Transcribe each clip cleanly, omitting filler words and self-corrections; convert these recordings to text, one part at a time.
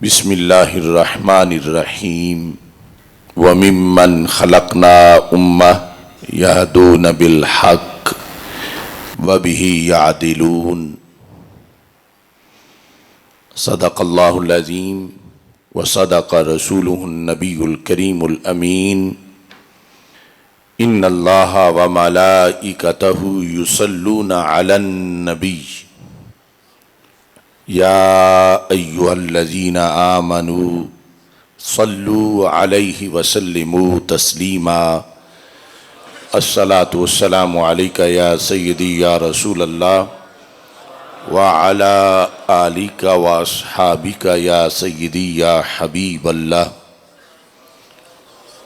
بسم اللہ الرحمن الرحیم وممن خلقنا امہ یہدون بالحق وبہ یعدلون صدق اللہ العظیم وصدق رسولہ النبی الکریم الامین ان اللہ وملائکتہ یصلون علی النبی یا ایہا الذین آمنوا صلوا علیہ وسلموا تسلیما الصلاۃ والسلام علیک یا سیدی یا رسول اللہ وعلی آلک واصحابک یا سیدی یا حبیب اللہ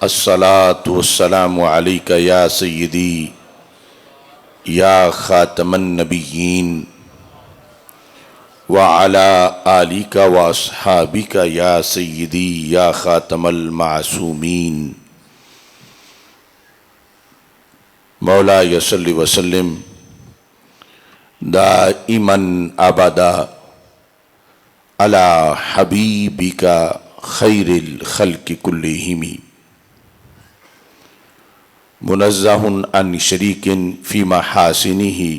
الصلاۃ والسلام علیک یا سیدی یا خاتم النبیین وعلى آلك واصحابك یا سیدی یا خاتم المعصومین مولاي صل وسلم دائما ابدا على حبیبك خیر الخلق كلهم منزہ عن شریک فی محاسنه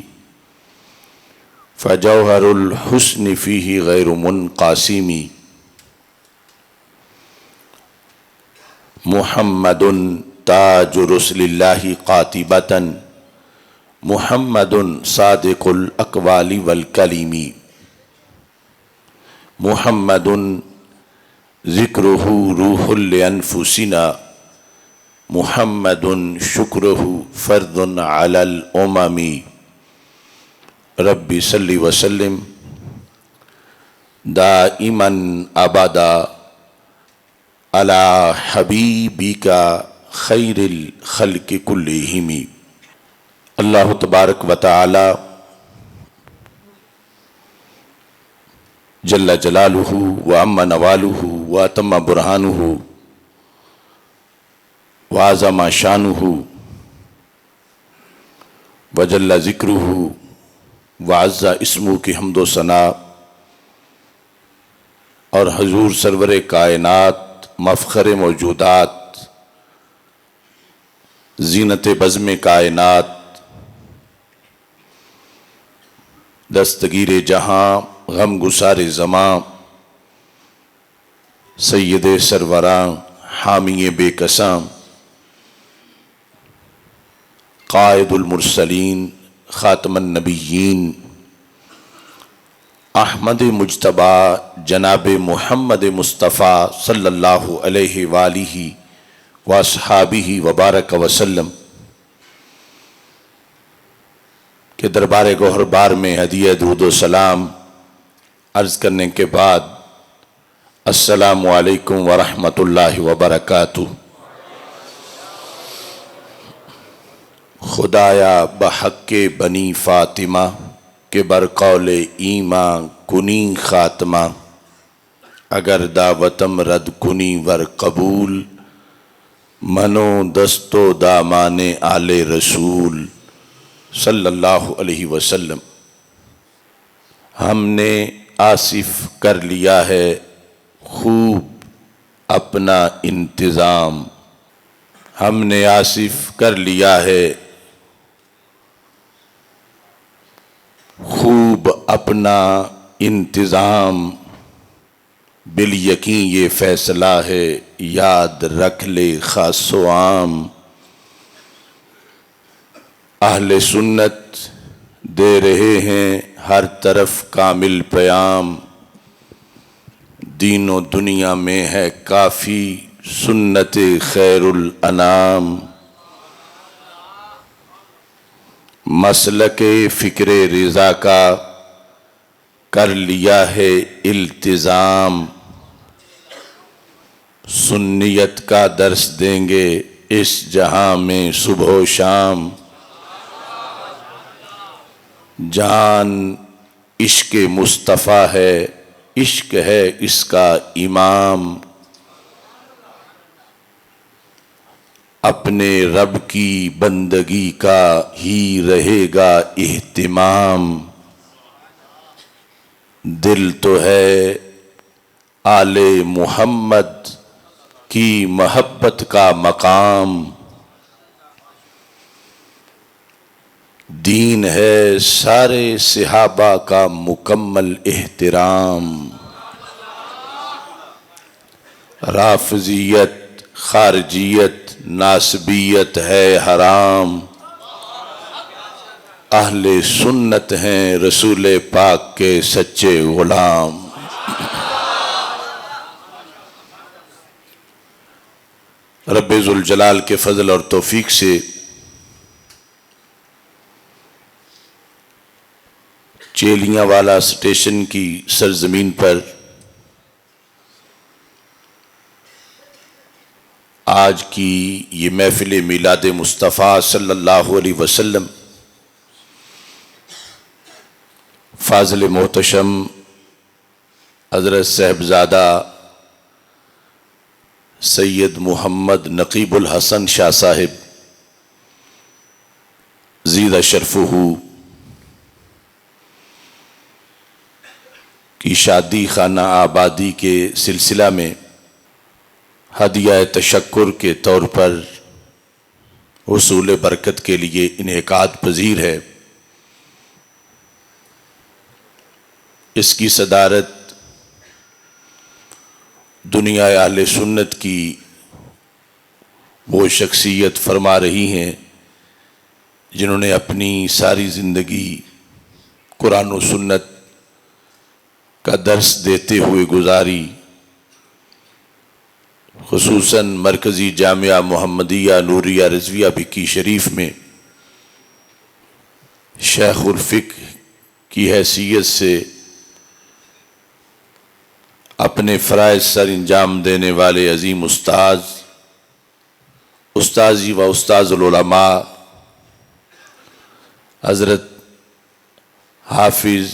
فجوہر الحسن فیہ غیر منقاسم محمد تاج رسل اللہ قاطبۃ محمد صادق الاقوال والکلم محمد ذکرہ روح لانفسنا محمد شکرہ فرض علی الامم رب صلی وسلم دائما ابدا علی حبیبک خیر الخلق کلہم۔ اللہ تبارک و تعالی جل جلالہ وعم نوالہ واتم برہانہ وعظم شانہ وجل ذکرہ وعز اسمہ کی حمد و ثنا اور حضور سرور کائنات مفخر موجودات زینت بزم کائنات دستگیر جہاں غم گسار زماں سید سروراں حامی بے کساں قائد المرسلین خاتم النبیین احمد مجتبیٰ جناب محمد مصطفیٰ صلی اللہ علیہ وآلہ واصحابہ وبارک وسلم کے دربار گوہر بار میں ہدیہ درود و سلام عرض کرنے کے بعد السلام علیکم ورحمۃ اللہ وبرکاتہ۔ خدایا بحق بنی فاطمہ کے برقول ایماں کنی خاتمہ اگر دعوتم رد کنی ور قبول منو دستو دامان آل رسول صلی اللہ علیہ وسلم۔ ہم نے آصف کر لیا ہے خوب اپنا انتظام، ہم نے آصف کر لیا ہے خوب اپنا انتظام، بالیقین یہ فیصلہ ہے یاد رکھ لے خاص و عام۔ اہل سنت دے رہے ہیں ہر طرف کامل پیام، دین و دنیا میں ہے کافی سنت خیر الانام۔ مسلک فکر رضا کا کر لیا ہے التزام، سنیت کا درس دیں گے اس جہاں میں صبح و شام۔ جان عشق مصطفیٰ ہے، عشق ہے اس کا امام، اپنے رب کی بندگی کا ہی رہے گا اہتمام۔ دل تو ہے آل محمد کی محبت کا مقام، دین ہے سارے صحابہ کا مکمل احترام، رافضیت خارجیت ناسبیت ہے حرام، اہل سنت ہیں رسول پاک کے سچے غلام۔ رب ذوالجلال کے فضل اور توفیق سے چیلیاں والا اسٹیشن کی سرزمین پر آج کی یہ محفل میلاد مصطفیٰ صلی اللہ علیہ وسلم فاضل محتشم حضرت صاحبزادہ سید محمد نقیب الحسن شاہ صاحب زیدہ شرفہ کی شادی خانہ آبادی کے سلسلہ میں ہدیہ تشکر کے طور پر حصول برکت کے لیے انعقاد پذیر ہے۔ اس کی صدارت دنیا اہل سنت کی وہ شخصیت فرما رہی ہیں جنہوں نے اپنی ساری زندگی قرآن و سنت کا درس دیتے ہوئے گزاری، خصوصاً مرکزی جامعہ محمدیہ نوریہ رضویہ بکی شریف میں شیخ الفقہ کی حیثیت سے اپنے فرائض سر انجام دینے والے عظیم استاذی و استاذ العلماء حضرت حافظ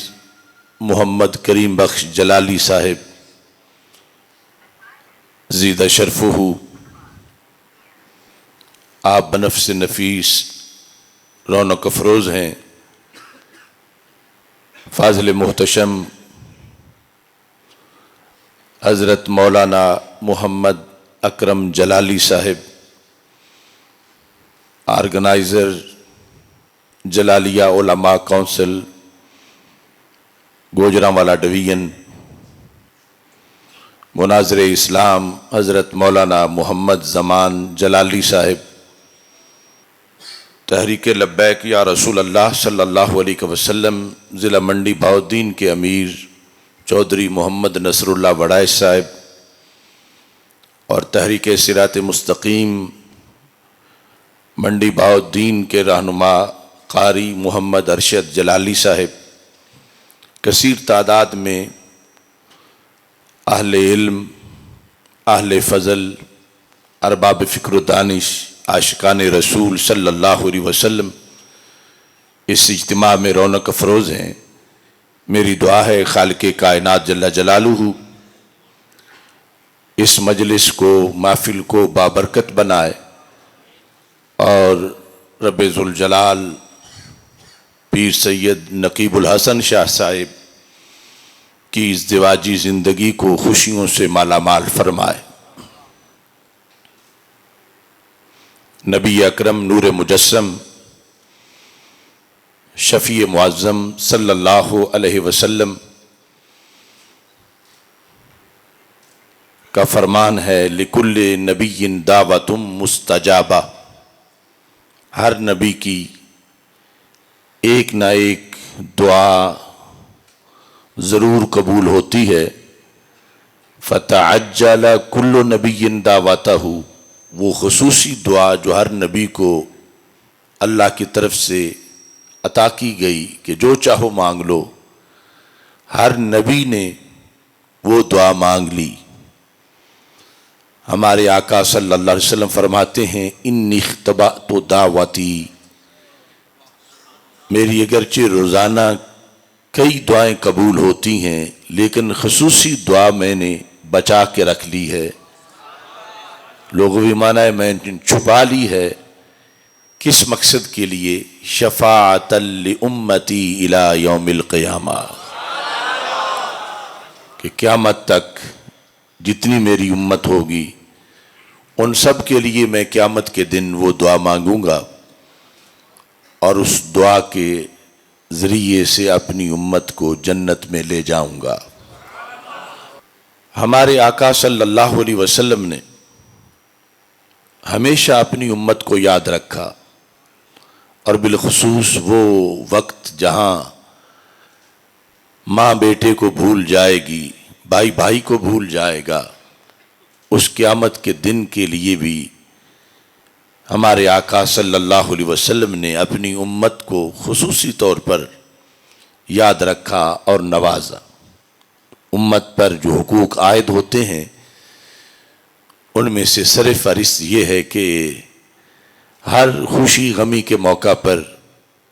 محمد کریم بخش جلالی صاحب زیدہ شرفہ، آپ بنفس نفیس رونق افروز ہیں۔ فاضل محتشم حضرت مولانا محمد اکرم جلالی صاحب، آرگنائزر جلالیہ علماء کونسل گوجرانوالا ڈویژن، مناظر اسلام حضرت مولانا محمد زمان جلالی صاحب، تحریک لبیک یا رسول اللہ صلی اللہ علیہ وسلم ضلع منڈی بہاؤالدین کے امیر چودھری محمد نصر اللہ وڑائچ صاحب، اور تحریک صراط مستقیم منڈی بہاؤالدین کے رہنما قاری محمد ارشد جلالی صاحب، کثیر تعداد میں اہل علم، اہل فضل، ارباب فکر و دانش، عاشقان رسول صلی اللہ علیہ وسلم اس اجتماع میں رونق افروز ہیں۔ میری دعا ہے خالق کائنات جل جلالہ اس مجلس کو، محفل کو بابرکت بنائے، اور رب ذوالجلال پیر سید نقیب الحسن شاہ صاحب کی ازدواجی زندگی کو خوشیوں سے مالا مال فرمائے۔ نبی اکرم نور مجسم شفیع معظم صلی اللہ علیہ وسلم کا فرمان ہے لِكُلِّ نَبِيٍّ دَعْوَةٌ مُسْتَجَابَةٌ، ہر نبی کی ایک نہ ایک دعا ضرور قبول ہوتی ہے۔ فَتَعَجَّلَ كُلُّ نَبِيٍّ دَعْوَتَهُ، وہ خصوصی دعا جو ہر نبی کو اللہ کی طرف سے عطا کی گئی کہ جو چاہو مانگ لو، ہر نبی نے وہ دعا مانگ لی۔ ہمارے آقا صلی اللہ علیہ وسلم فرماتے ہیں انی اختبأت دعوتی، میری اگرچہ روزانہ کئی دعائیں قبول ہوتی ہیں لیکن خصوصی دعا میں نے بچا کے رکھ لی ہے۔ لغوی معنی ہے میں نے چھپا لی ہے۔ کس مقصد کے لیے؟ شفاعۃ لامتی الی یوم القیامہ، کہ قیامت تک جتنی میری امت ہوگی ان سب کے لیے میں قیامت کے دن وہ دعا مانگوں گا اور اس دعا کے ذریعے سے اپنی امت کو جنت میں لے جاؤں گا۔ ہمارے آقا صلی اللہ علیہ وسلم نے ہمیشہ اپنی امت کو یاد رکھا، اور بالخصوص وہ وقت جہاں ماں بیٹے کو بھول جائے گی، بھائی بھائی کو بھول جائے گا، اس قیامت کے دن کے لیے بھی ہمارے آقا صلی اللہ علیہ وسلم نے اپنی امت کو خصوصی طور پر یاد رکھا اور نوازا۔ امت پر جو حقوق عائد ہوتے ہیں ان میں سے سر فہرست یہ ہے کہ ہر خوشی غمی کے موقع پر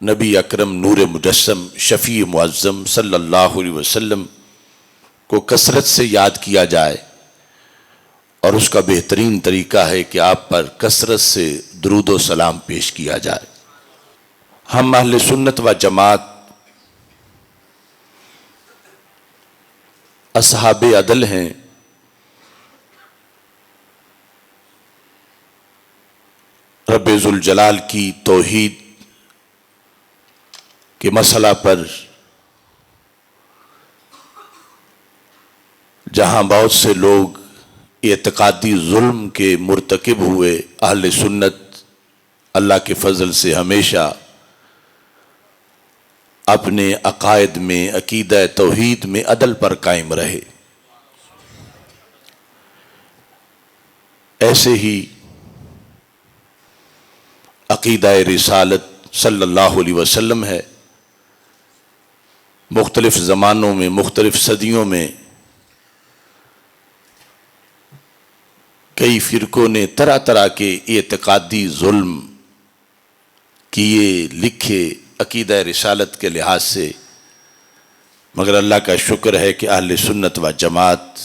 نبی اکرم نور مجسم شفیع معظم صلی اللہ علیہ وسلم کو کثرت سے یاد کیا جائے، اور اس کا بہترین طریقہ ہے کہ آپ پر کثرت سے درود و سلام پیش کیا جائے۔ ہم اہل سنت و جماعت اصحاب عدل ہیں، رب ذوالجلال کی توحید کے مسئلہ پر جہاں بہت سے لوگ اعتقادی ظلم کے مرتکب ہوئے، اہل سنت اللہ کے فضل سے ہمیشہ اپنے عقائد میں، عقیدہ توحید میں عدل پر قائم رہے۔ ایسے ہی عقیدہ رسالت صلی اللہ علیہ وسلم ہے۔ مختلف زمانوں میں، مختلف صدیوں میں کئی فرقوں نے طرح طرح کے اعتقادی ظلم کیے، لکھے عقیدہ رسالت کے لحاظ سے، مگر اللہ کا شکر ہے کہ اہل سنت و جماعت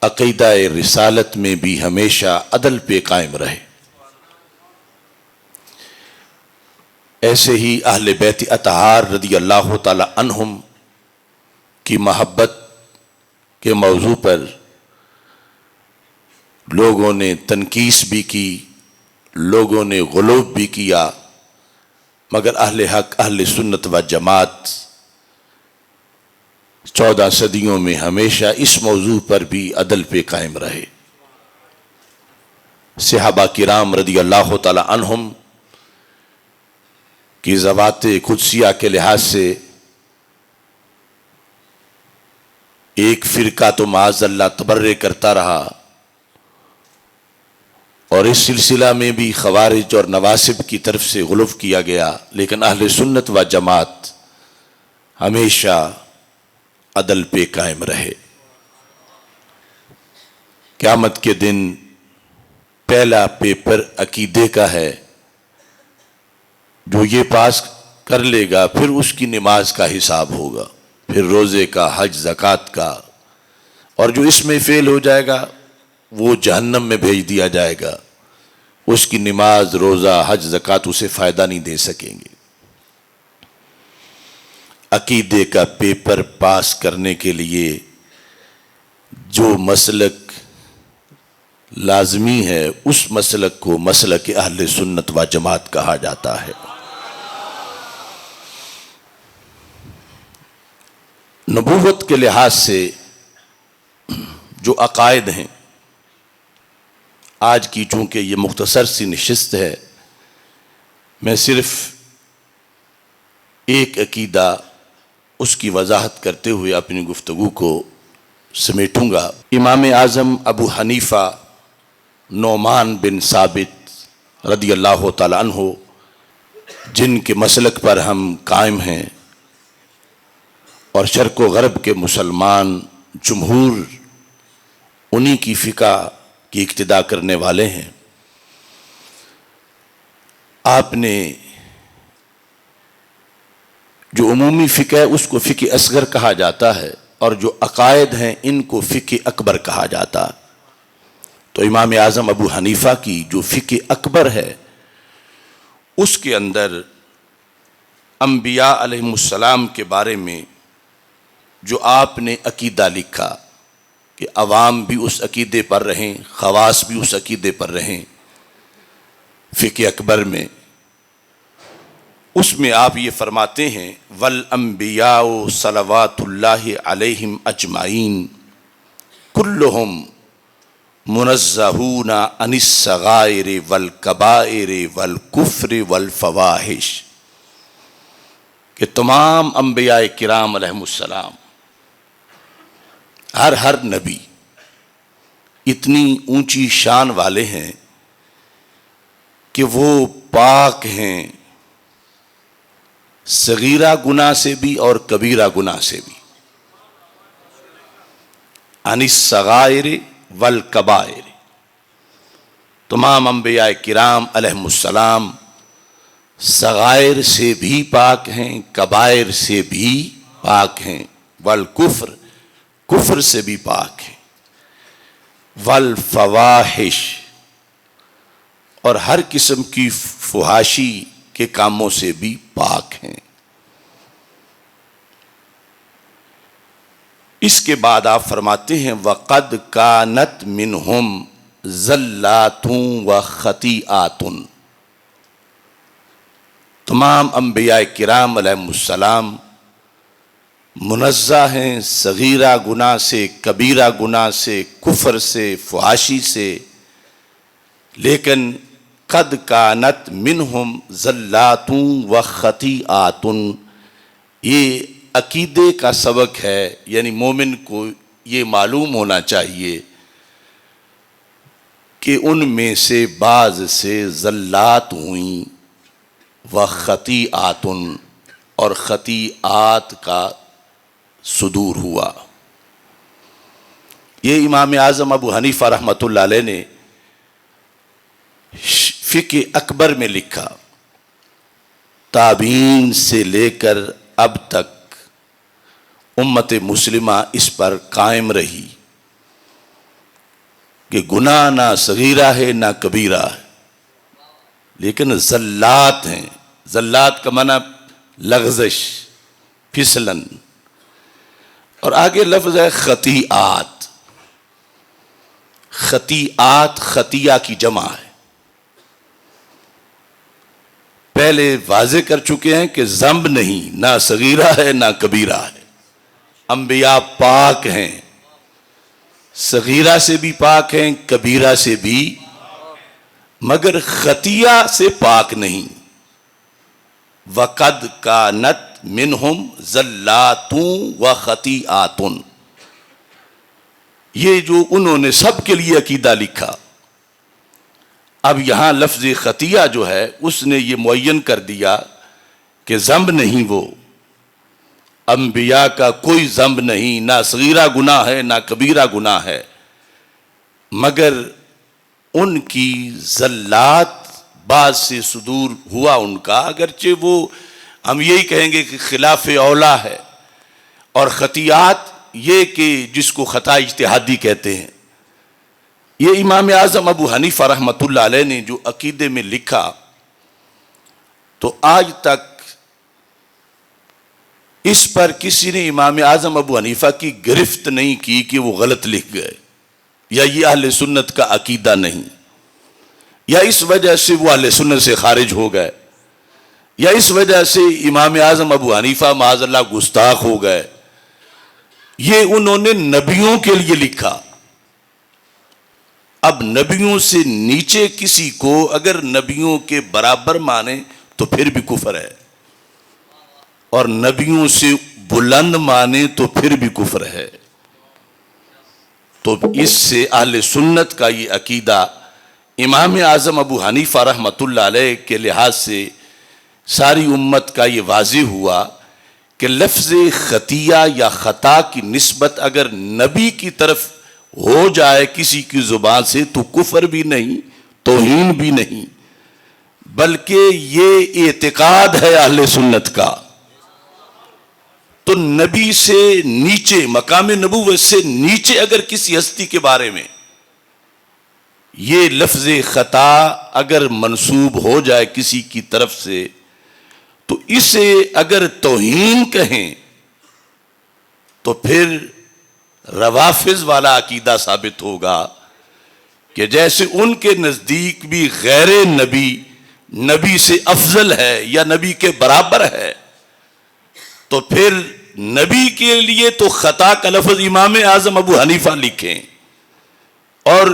عقیدہ رسالت میں بھی ہمیشہ عدل پہ قائم رہے۔ ایسے ہی اہل بیت اطہار رضی اللہ تعالی عنہم کی محبت کے موضوع پر لوگوں نے تنقیس بھی کی، لوگوں نے غلوب بھی کیا، مگر اہل حق اہل سنت و جماعت 14 صدیوں میں ہمیشہ اس موضوع پر بھی عدل پہ قائم رہے۔ صحابہ کرام رضی اللہ تعالی عنہم کی ذوات قدسیہ کے لحاظ سے ایک فرقہ تو معاذ اللہ تبرئے کرتا رہا، اور اس سلسلہ میں بھی خوارج اور نواسب کی طرف سے غلو کیا گیا، لیکن اہل سنت و جماعت ہمیشہ عدل پہ قائم رہے۔ قیامت کے دن پہلا پیپر عقیدے کا ہے، جو یہ پاس کر لے گا پھر اس کی نماز کا حساب ہوگا، پھر روزے کا، حج زکوٰۃ کا، اور جو اس میں فیل ہو جائے گا وہ جہنم میں بھیج دیا جائے گا، اس کی نماز، روزہ، حج زکوٰۃ اسے فائدہ نہیں دے سکیں گے۔ عقیدے کا پیپر پاس کرنے کے لیے جو مسلک لازمی ہے اس مسلک کو مسلک اہل سنت و جماعت کہا جاتا ہے۔ نبوت کے لحاظ سے جو عقائد ہیں، آج کی چونکہ یہ مختصر سی نشست ہے، میں صرف ایک عقیدہ اس کی وضاحت کرتے ہوئے اپنی گفتگو کو سمیٹوں گا۔ امام اعظم ابو حنیفہ نعمان بن ثابت رضی اللہ تعالی عنہ، جن کے مسلک پر ہم قائم ہیں، اور شرق و غرب کے مسلمان جمہور انہی کی فقہ کی اقتداء کرنے والے ہیں، آپ نے جو عمومی فقہ ہے اس کو فقہ اصغر کہا جاتا ہے، اور جو عقائد ہیں ان کو فقہ اکبر کہا جاتا ہے۔ تو امام اعظم ابو حنیفہ کی جو فقہ اکبر ہے اس کے اندر انبیاء علیہم السلام کے بارے میں جو آپ نے عقیدہ لکھا، کہ عوام بھی اس عقیدے پر رہیں، خواص بھی اس عقیدے پر رہیں۔ فقہ اکبر میں اس میں آپ یہ فرماتے ہیں والانبیاء صلوات اللہ علیہم اجمعین کلہم منزہون عن الصغائر والکبائر والکفر والفواحش، کہ تمام انبیاء کرام علیہم السلام، ہر نبی اتنی اونچی شان والے ہیں کہ وہ پاک ہیں صغیرہ گناہ سے بھی اور کبیرہ گناہ سے بھی، عن الصغائر والکبائر۔ تمام انبیاء کرام علیہم السلام صغائر سے بھی پاک ہیں، کبائر سے بھی پاک ہیں، والکفر، کفر سے بھی پاک ہیں، والفواحش، اور ہر قسم کی فحاشی کے کاموں سے بھی پاک ہیں۔ اس کے بعد آپ فرماتے ہیں وَقَدْ كَانَتْ مِنْهُمْ زَلَّاتٌ وَخَطِیئَاتٌ، تمام انبیاء کرام علیہم السلام منزہ ہیں صغیرہ گناہ سے، کبیرہ گناہ سے، کفر سے، فحاشی سے، لیکن قد کانت منہم زلات و خطیئات، یہ عقیدے کا سبق ہے، یعنی مومن کو یہ معلوم ہونا چاہیے کہ ان میں سے بعض سے زلات ہوئیں و خطیئات، اور خطیئات کا صدور ہوا۔ یہ امام اعظم ابو حنیفہ رحمۃ اللہ علیہ نے فقہ اکبر میں لکھا، تابعین سے لے کر اب تک امت مسلمہ اس پر قائم رہی کہ گناہ نہ صغیرہ ہے نہ کبیرہ ہے، لیکن زلات ہیں۔ زلات کا معنی لغزش، پھسلن، اور آگے لفظ ہے خطیئات۔ خطیئات خطیہ کی جمع ہے۔ پہلے واضح کر چکے ہیں کہ ذنب نہیں، نہ صغیرہ ہے نہ کبیرہ ہے، انبیاء پاک ہیں، صغیرہ سے بھی پاک ہیں، کبیرہ سے بھی، مگر خطیہ سے پاک نہیں۔ وَقَدْ كَانَتْ مِنْهُمْ زَلَّاتٌ وَخَطِیئَاتٌ، یہ جو انہوں نے سب کے لیے عقیدہ لکھا۔ اب یہاں لفظ خطیہ جو ہے اس نے یہ معین کر دیا کہ ذنب نہیں، وہ انبیاء کا کوئی ذنب نہیں، نہ صغیرہ گناہ ہے نہ کبیرہ گناہ ہے، مگر ان کی زلات بعض سے صدور ہوا ان کا، اگرچہ وہ ہم یہی کہیں گے کہ خلاف اولا ہے، اور خطیئات یہ کہ جس کو خطا اجتہادی کہتے ہیں، یہ امام اعظم ابو حنیفہ رحمۃ اللہ علیہ نے جو عقیدے میں لکھا، تو آج تک اس پر کسی نے امام اعظم ابو حنیفہ کی گرفت نہیں کی کہ وہ غلط لکھ گئے، یا یہ اہل سنت کا عقیدہ نہیں، یا اس وجہ سے وہ اہل سنت سے خارج ہو گئے، یا اس وجہ سے امام اعظم ابو حنیفہ معاذ اللہ گستاخ ہو گئے۔ یہ انہوں نے نبیوں کے لیے لکھا۔ اب نبیوں سے نیچے کسی کو اگر نبیوں کے برابر مانے تو پھر بھی کفر ہے، اور نبیوں سے بلند مانے تو پھر بھی کفر ہے۔ تو اس سے اہل سنت کا یہ عقیدہ امام اعظم ابو حنیفہ رحمۃ اللہ علیہ کے لحاظ سے ساری امت کا یہ واضح ہوا کہ لفظ خطیہ یا خطا کی نسبت اگر نبی کی طرف ہو جائے کسی کی زبان سے تو کفر بھی نہیں، توہین بھی نہیں، بلکہ یہ اعتقاد ہے اہل سنت کا۔ تو نبی سے نیچے، مقام نبوت سے نیچے اگر کسی ہستی کے بارے میں یہ لفظ خطا اگر منسوب ہو جائے کسی کی طرف سے، تو اسے اگر توہین کہیں تو پھر روافظ والا عقیدہ ثابت ہوگا کہ جیسے ان کے نزدیک بھی غیر نبی نبی سے افضل ہے یا نبی کے برابر ہے، تو پھر نبی کے لیے تو خطا کا لفظ امام اعظم ابو حنیفہ لکھیں اور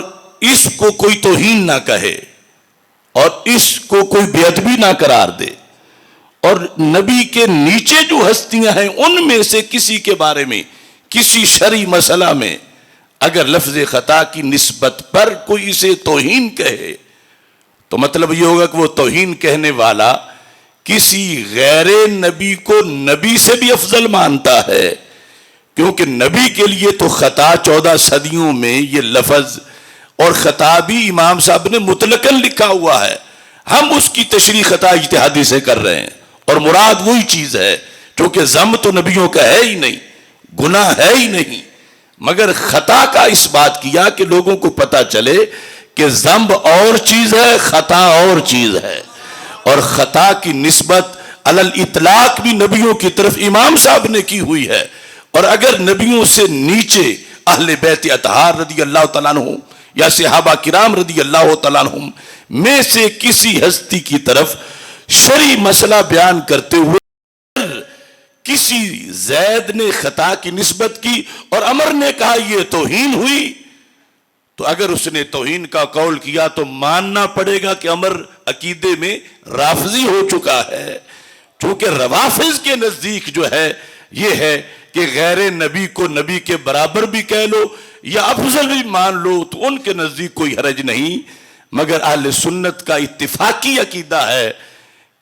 اس کو کوئی توہین نہ کہے اور اس کو کوئی بے ادبی نہ قرار دے، اور نبی کے نیچے جو ہستیاں ہیں ان میں سے کسی کے بارے میں کسی شرعی مسئلہ میں اگر لفظ خطا کی نسبت پر کوئی اسے توہین کہے تو مطلب یہ ہوگا کہ وہ توہین کہنے والا کسی غیر نبی کو نبی سے بھی افضل مانتا ہے، کیونکہ نبی کے لیے تو خطا 14 صدیوں میں یہ لفظ اور خطا بھی امام صاحب نے مطلقاً لکھا ہوا ہے، ہم اس کی تشریح خطا اجتہادی سے کر رہے ہیں اور مراد وہی چیز ہے، کیونکہ ذم تو نبیوں کا ہے ہی نہیں، گناہ ہے ہی نہیں، مگر خطا کا اس بات کیا کہ لوگوں کو پتا چلے کہ ذنب اور چیز ہے، خطا اور چیز ہے، اور خطا کی نسبت علی الاطلاق بھی نبیوں کی طرف امام صاحب نے کی ہوئی ہے، اور اگر نبیوں سے نیچے اہل بیت اطہار رضی اللہ تعالیٰ عنہ یا صحابہ کرام رضی اللہ تعالیٰ عنہ میں سے کسی ہستی کی طرف شرعی مسئلہ بیان کرتے ہوئے کسی زید نے خطا کی نسبت کی اور عمر نے کہا یہ توہین ہوئی، تو اگر اس نے توہین کا قول کیا تو ماننا پڑے گا کہ عمر عقیدے میں رافضی ہو چکا ہے، چونکہ روافظ کے نزدیک جو ہے یہ ہے کہ غیر نبی کو نبی کے برابر بھی کہہ لو یا افضل بھی مان لو تو ان کے نزدیک کوئی حرج نہیں، مگر اہل سنت کا اتفاقی عقیدہ ہے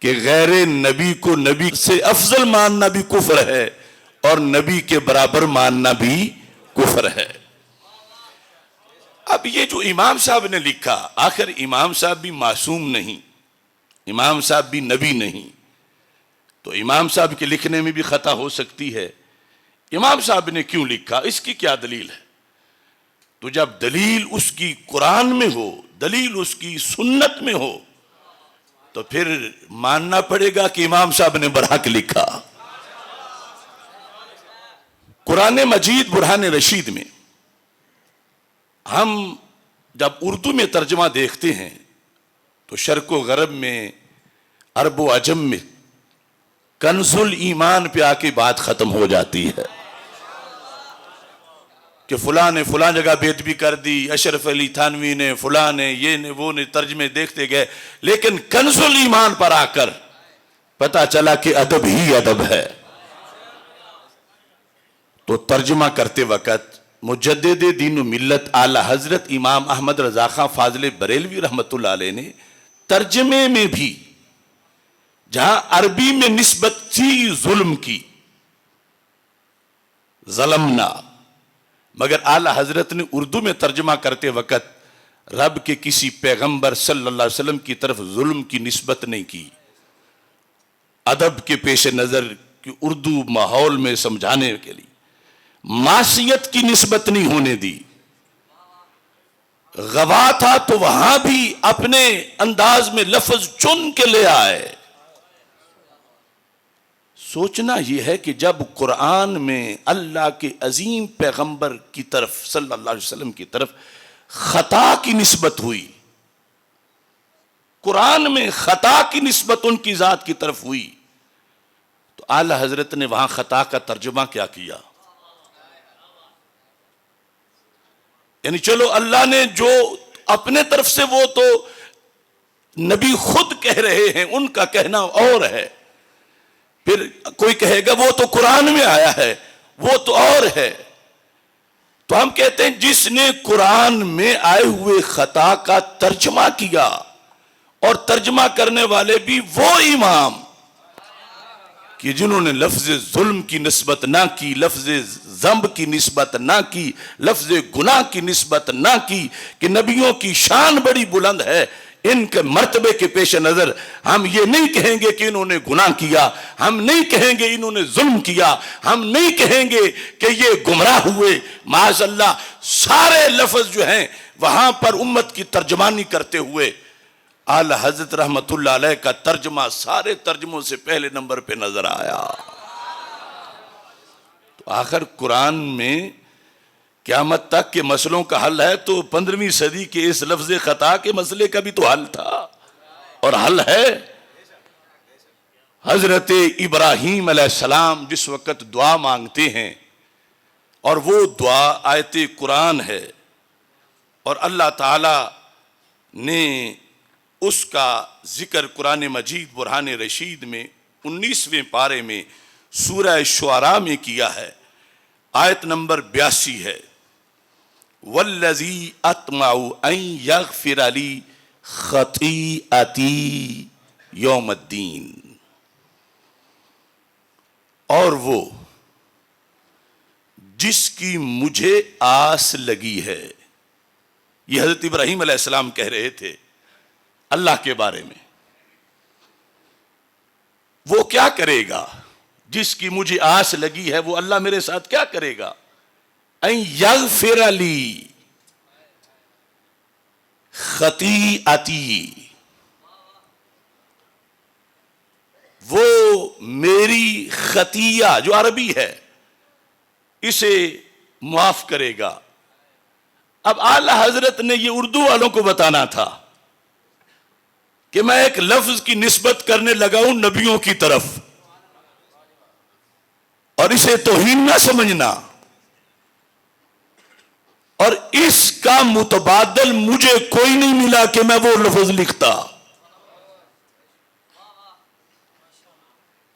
کہ غیر نبی کو نبی سے افضل ماننا بھی کفر ہے اور نبی کے برابر ماننا بھی کفر ہے۔ اب یہ جو امام صاحب نے لکھا، آخر امام صاحب بھی معصوم نہیں، امام صاحب بھی نبی نہیں، تو امام صاحب کے لکھنے میں بھی خطا ہو سکتی ہے، امام صاحب نے کیوں لکھا، اس کی کیا دلیل ہے؟ تو جب دلیل اس کی قرآن میں ہو، دلیل اس کی سنت میں ہو تو پھر ماننا پڑے گا کہ امام صاحب نے برحق لکھا۔ قرآن مجید برہان رشید میں ہم جب اردو میں ترجمہ دیکھتے ہیں تو شرق و غرب میں عرب و عجم میں کنز الایمان پہ آ کے بات ختم ہو جاتی ہے کہ فلاں نے فلاں جگہ بیت بھی کر دی، اشرف علی تھانوی نے، فلاں نے، یہ نے، وہ نے، ترجمے دیکھتے گئے، لیکن کنز الایمان پر آ کر پتا چلا کہ ادب ہی ادب ہے۔ تو ترجمہ کرتے وقت مجدد دین و ملت اعلی حضرت امام احمد رضا خان فاضل بریلوی رحمت اللہ علیہ نے ترجمے میں بھی جہاں عربی میں نسبت تھی ظلم کی، ظلمنا، مگر اعلی حضرت نے اردو میں ترجمہ کرتے وقت رب کے کسی پیغمبر صلی اللہ علیہ وسلم کی طرف ظلم کی نسبت نہیں کی، ادب کے پیش نظر کہ اردو ماحول میں سمجھانے کے لیے معصیت کی نسبت نہیں ہونے دی، غوا تھا تو وہاں بھی اپنے انداز میں لفظ چن کے لے آئے۔ سوچنا یہ ہے کہ جب قرآن میں اللہ کے عظیم پیغمبر کی طرف صلی اللہ علیہ وسلم کی طرف خطا کی نسبت ہوئی، قرآن میں خطا کی نسبت ان کی ذات کی طرف ہوئی، تو اعلی حضرت نے وہاں خطا کا ترجمہ کیا کیا؟ یعنی چلو اللہ نے جو اپنے طرف سے، وہ تو نبی خود کہہ رہے ہیں، ان کا کہنا اور ہے، پھر کوئی کہے گا وہ تو قرآن میں آیا ہے، وہ تو اور ہے، تو ہم کہتے ہیں جس نے قرآن میں آئے ہوئے خطا کا ترجمہ کیا، اور ترجمہ کرنے والے بھی وہ امام کہ جنہوں نے لفظ ظلم کی نسبت نہ کی، لفظ ذنب کی نسبت نہ کی، لفظ گناہ کی نسبت نہ کی، کہ نبیوں کی شان بڑی بلند ہے، ان کے مرتبے کے پیش نظر ہم یہ نہیں کہیں گے کہ انہوں نے گناہ کیا، ہم نہیں کہیں گے انہوں نے ظلم کیا، ہم نہیں کہیں گے کہ یہ گمراہ ہوئے، معاذ اللہ، سارے لفظ جو ہیں وہاں پر امت کی ترجمانی کرتے ہوئے اعلی حضرت رحمت اللہ علیہ کا ترجمہ سارے ترجموں سے پہلے نمبر پہ نظر آیا۔ تو آخر قرآن میں قیامت تک کے مسئلوں کا حل ہے تو 15ویں صدی کے اس لفظ خطا کے مسئلے کا بھی تو حل تھا اور حل ہے۔ حضرت ابراہیم علیہ السلام جس وقت دعا مانگتے ہیں اور وہ دعا آیت قرآن ہے اور اللہ تعالی نے اس کا ذکر قرآن مجید برہان رشید میں 19ویں پارے میں سورہ شعراء میں کیا ہے، آیت نمبر 82 ہے، والذی اطمع ان یغفر لی خطیئتی یوم الدین، اور وہ جس کی مجھے آس لگی ہے۔ یہ حضرت ابراہیم علیہ السلام کہہ رہے تھے اللہ کے بارے میں، وہ کیا کرے گا جس کی مجھے آس لگی ہے، وہ اللہ میرے ساتھ کیا کرے گا؟ ان یغفر لی خطیئتی، وہ میری خطیہ جو عربی ہے اسے معاف کرے گا۔ اب اعلی حضرت نے یہ اردو والوں کو بتانا تھا کہ میں ایک لفظ کی نسبت کرنے لگا ہوں نبیوں کی طرف، اور اسے توہین نہ سمجھنا، اور اس کا متبادل مجھے کوئی نہیں ملا کہ میں وہ لفظ لکھتا۔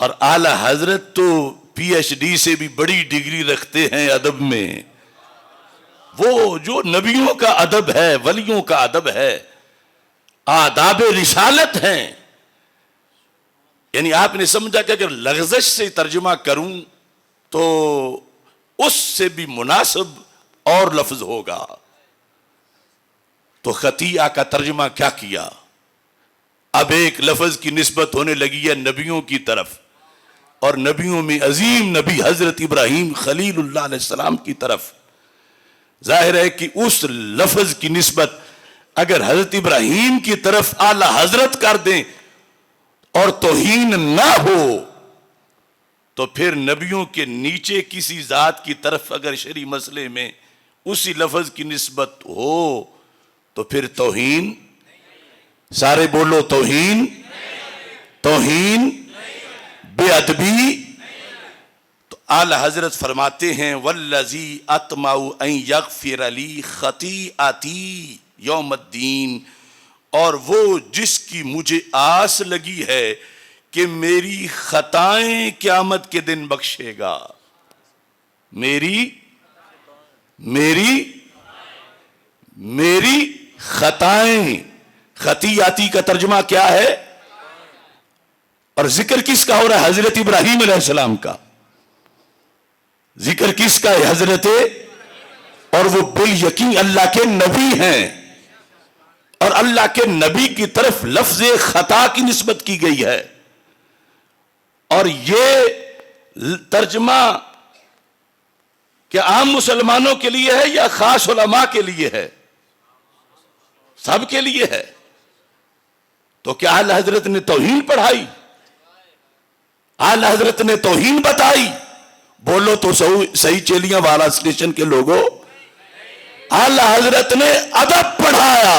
اور اعلی حضرت تو پی ایچ ڈی سے بھی بڑی ڈگری رکھتے ہیں ادب میں، وہ جو نبیوں کا ادب ہے، ولیوں کا ادب ہے، آداب رسالت ہیں، یعنی آپ نے سمجھا کہ اگر لغزش سے ترجمہ کروں تو اس سے بھی مناسب اور لفظ ہوگا، تو خطیئہ کا ترجمہ کیا کیا؟ اب ایک لفظ کی نسبت ہونے لگی ہے نبیوں کی طرف، اور نبیوں میں عظیم نبی حضرت ابراہیم خلیل اللہ علیہ السلام کی طرف۔ ظاہر ہے کہ اس لفظ کی نسبت اگر حضرت ابراہیم کی طرف اعلی حضرت کر دیں اور توہین نہ ہو، تو پھر نبیوں کے نیچے کسی ذات کی طرف اگر شرعی مسئلے میں اسی لفظ کی نسبت ہو تو پھر توہین، سارے بولو توہین، توہین، بے ادبی۔ تو اعلی حضرت فرماتے ہیں والذی اطمع ان یغفر لی خطیئتی یوم الدین، اور وہ جس کی مجھے آس لگی ہے کہ میری خطائیں قیامت کے دن بخشے گا۔ میری خطائیں، خطیئتی کا ترجمہ کیا ہے؟ اور ذکر کس کا ہو رہا ہے؟ حضرت ابراہیم علیہ السلام کا۔ ذکر کس کا ہے؟ حضرت، اور وہ بالیقین اللہ کے نبی ہیں، اور اللہ کے نبی کی طرف لفظ خطا کی نسبت کی گئی ہے، اور یہ ترجمہ کیا عام مسلمانوں کے لیے ہے یا خاص علماء کے لیے ہے؟ سب کے لیے ہے۔ تو کیا اعلی حضرت نے توہین پڑھائی؟ اعلی حضرت نے توہین بتائی؟ بولو تو صحیح چیلیاں والا اسٹیشن کے لوگوں، اعلی حضرت نے ادب پڑھایا،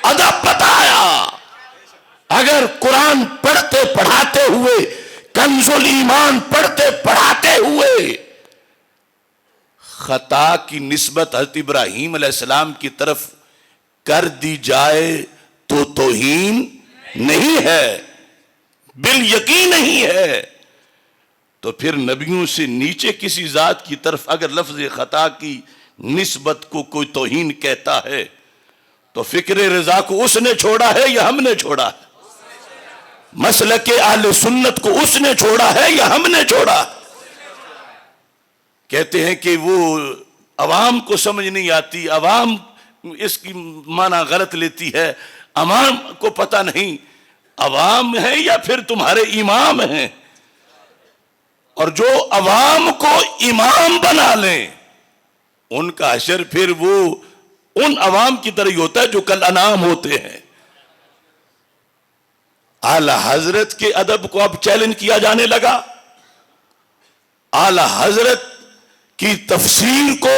ادب بتایا۔ اگر قرآن پڑھتے پڑھاتے ہوئے، کنز الایمان پڑھتے پڑھاتے ہوئے خطا کی نسبت حضرت ابراہیم علیہ السلام کی طرف کر دی جائے تو توہین نہیں ہے، بالیقین نہیں ہے۔ تو پھر نبیوں سے نیچے کسی ذات کی طرف اگر لفظ خطا کی نسبت کو کوئی توہین کہتا ہے تو فکر رضا کو اس نے چھوڑا ہے یا ہم نے چھوڑا ہے؟ مسلک اہل سنت کو اس نے چھوڑا ہے یا ہم نے چھوڑا؟ کہتے ہیں کہ وہ عوام کو سمجھ نہیں آتی، عوام اس کی معنی غلط لیتی ہے، عوام کو پتہ نہیں عوام ہے یا پھر تمہارے امام ہیں، اور جو عوام کو امام بنا لیں ان کا حشر پھر وہ ان عوام کی طرح ہی ہوتا ہے جو کل انعام ہوتے ہیں۔ اعلی حضرت کے ادب کو اب چیلنج کیا جانے لگا، اعلی حضرت کی تفسیر کو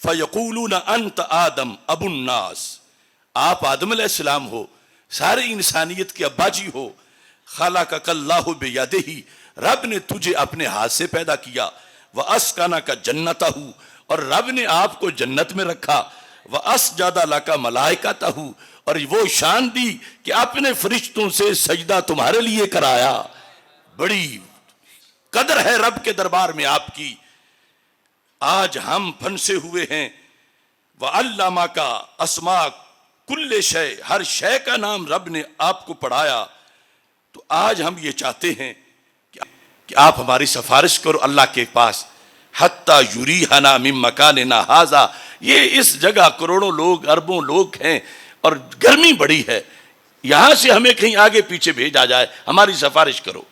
فیقولون انت آدم ابو الناس، آپ آدم علیہ السلام ہو، ساری انسانیت کے ابا جی ہو. خلقک اللہ بیدہ، رب نے تجھے اپنے ہاتھ سے پیدا کیا. واسکنک جنتہ، اور رب نے آپ کو جنت میں رکھا. واسجد لک ملائکتہ، اور وہ شان دی کہ اپنے فرشتوں سے سجدہ تمہارے لیے کرایا. بڑی قدر ہے رب کے دربار میں آپ کی. آج ہم پھنسے ہوئے ہیں. وعلمک اسماء کل شے، ہر شے کا نام رب نے آپ کو پڑھایا. تو آج ہم یہ چاہتے ہیں کہ آپ ہماری سفارش کرو اللہ کے پاس. حتی یریحنا من مکاننا ھذا، یہ اس جگہ کروڑوں لوگ اربوں لوگ ہیں اور گرمی بڑی ہے، یہاں سے ہمیں کہیں آگے پیچھے بھیجا جائے، ہماری سفارش کرو.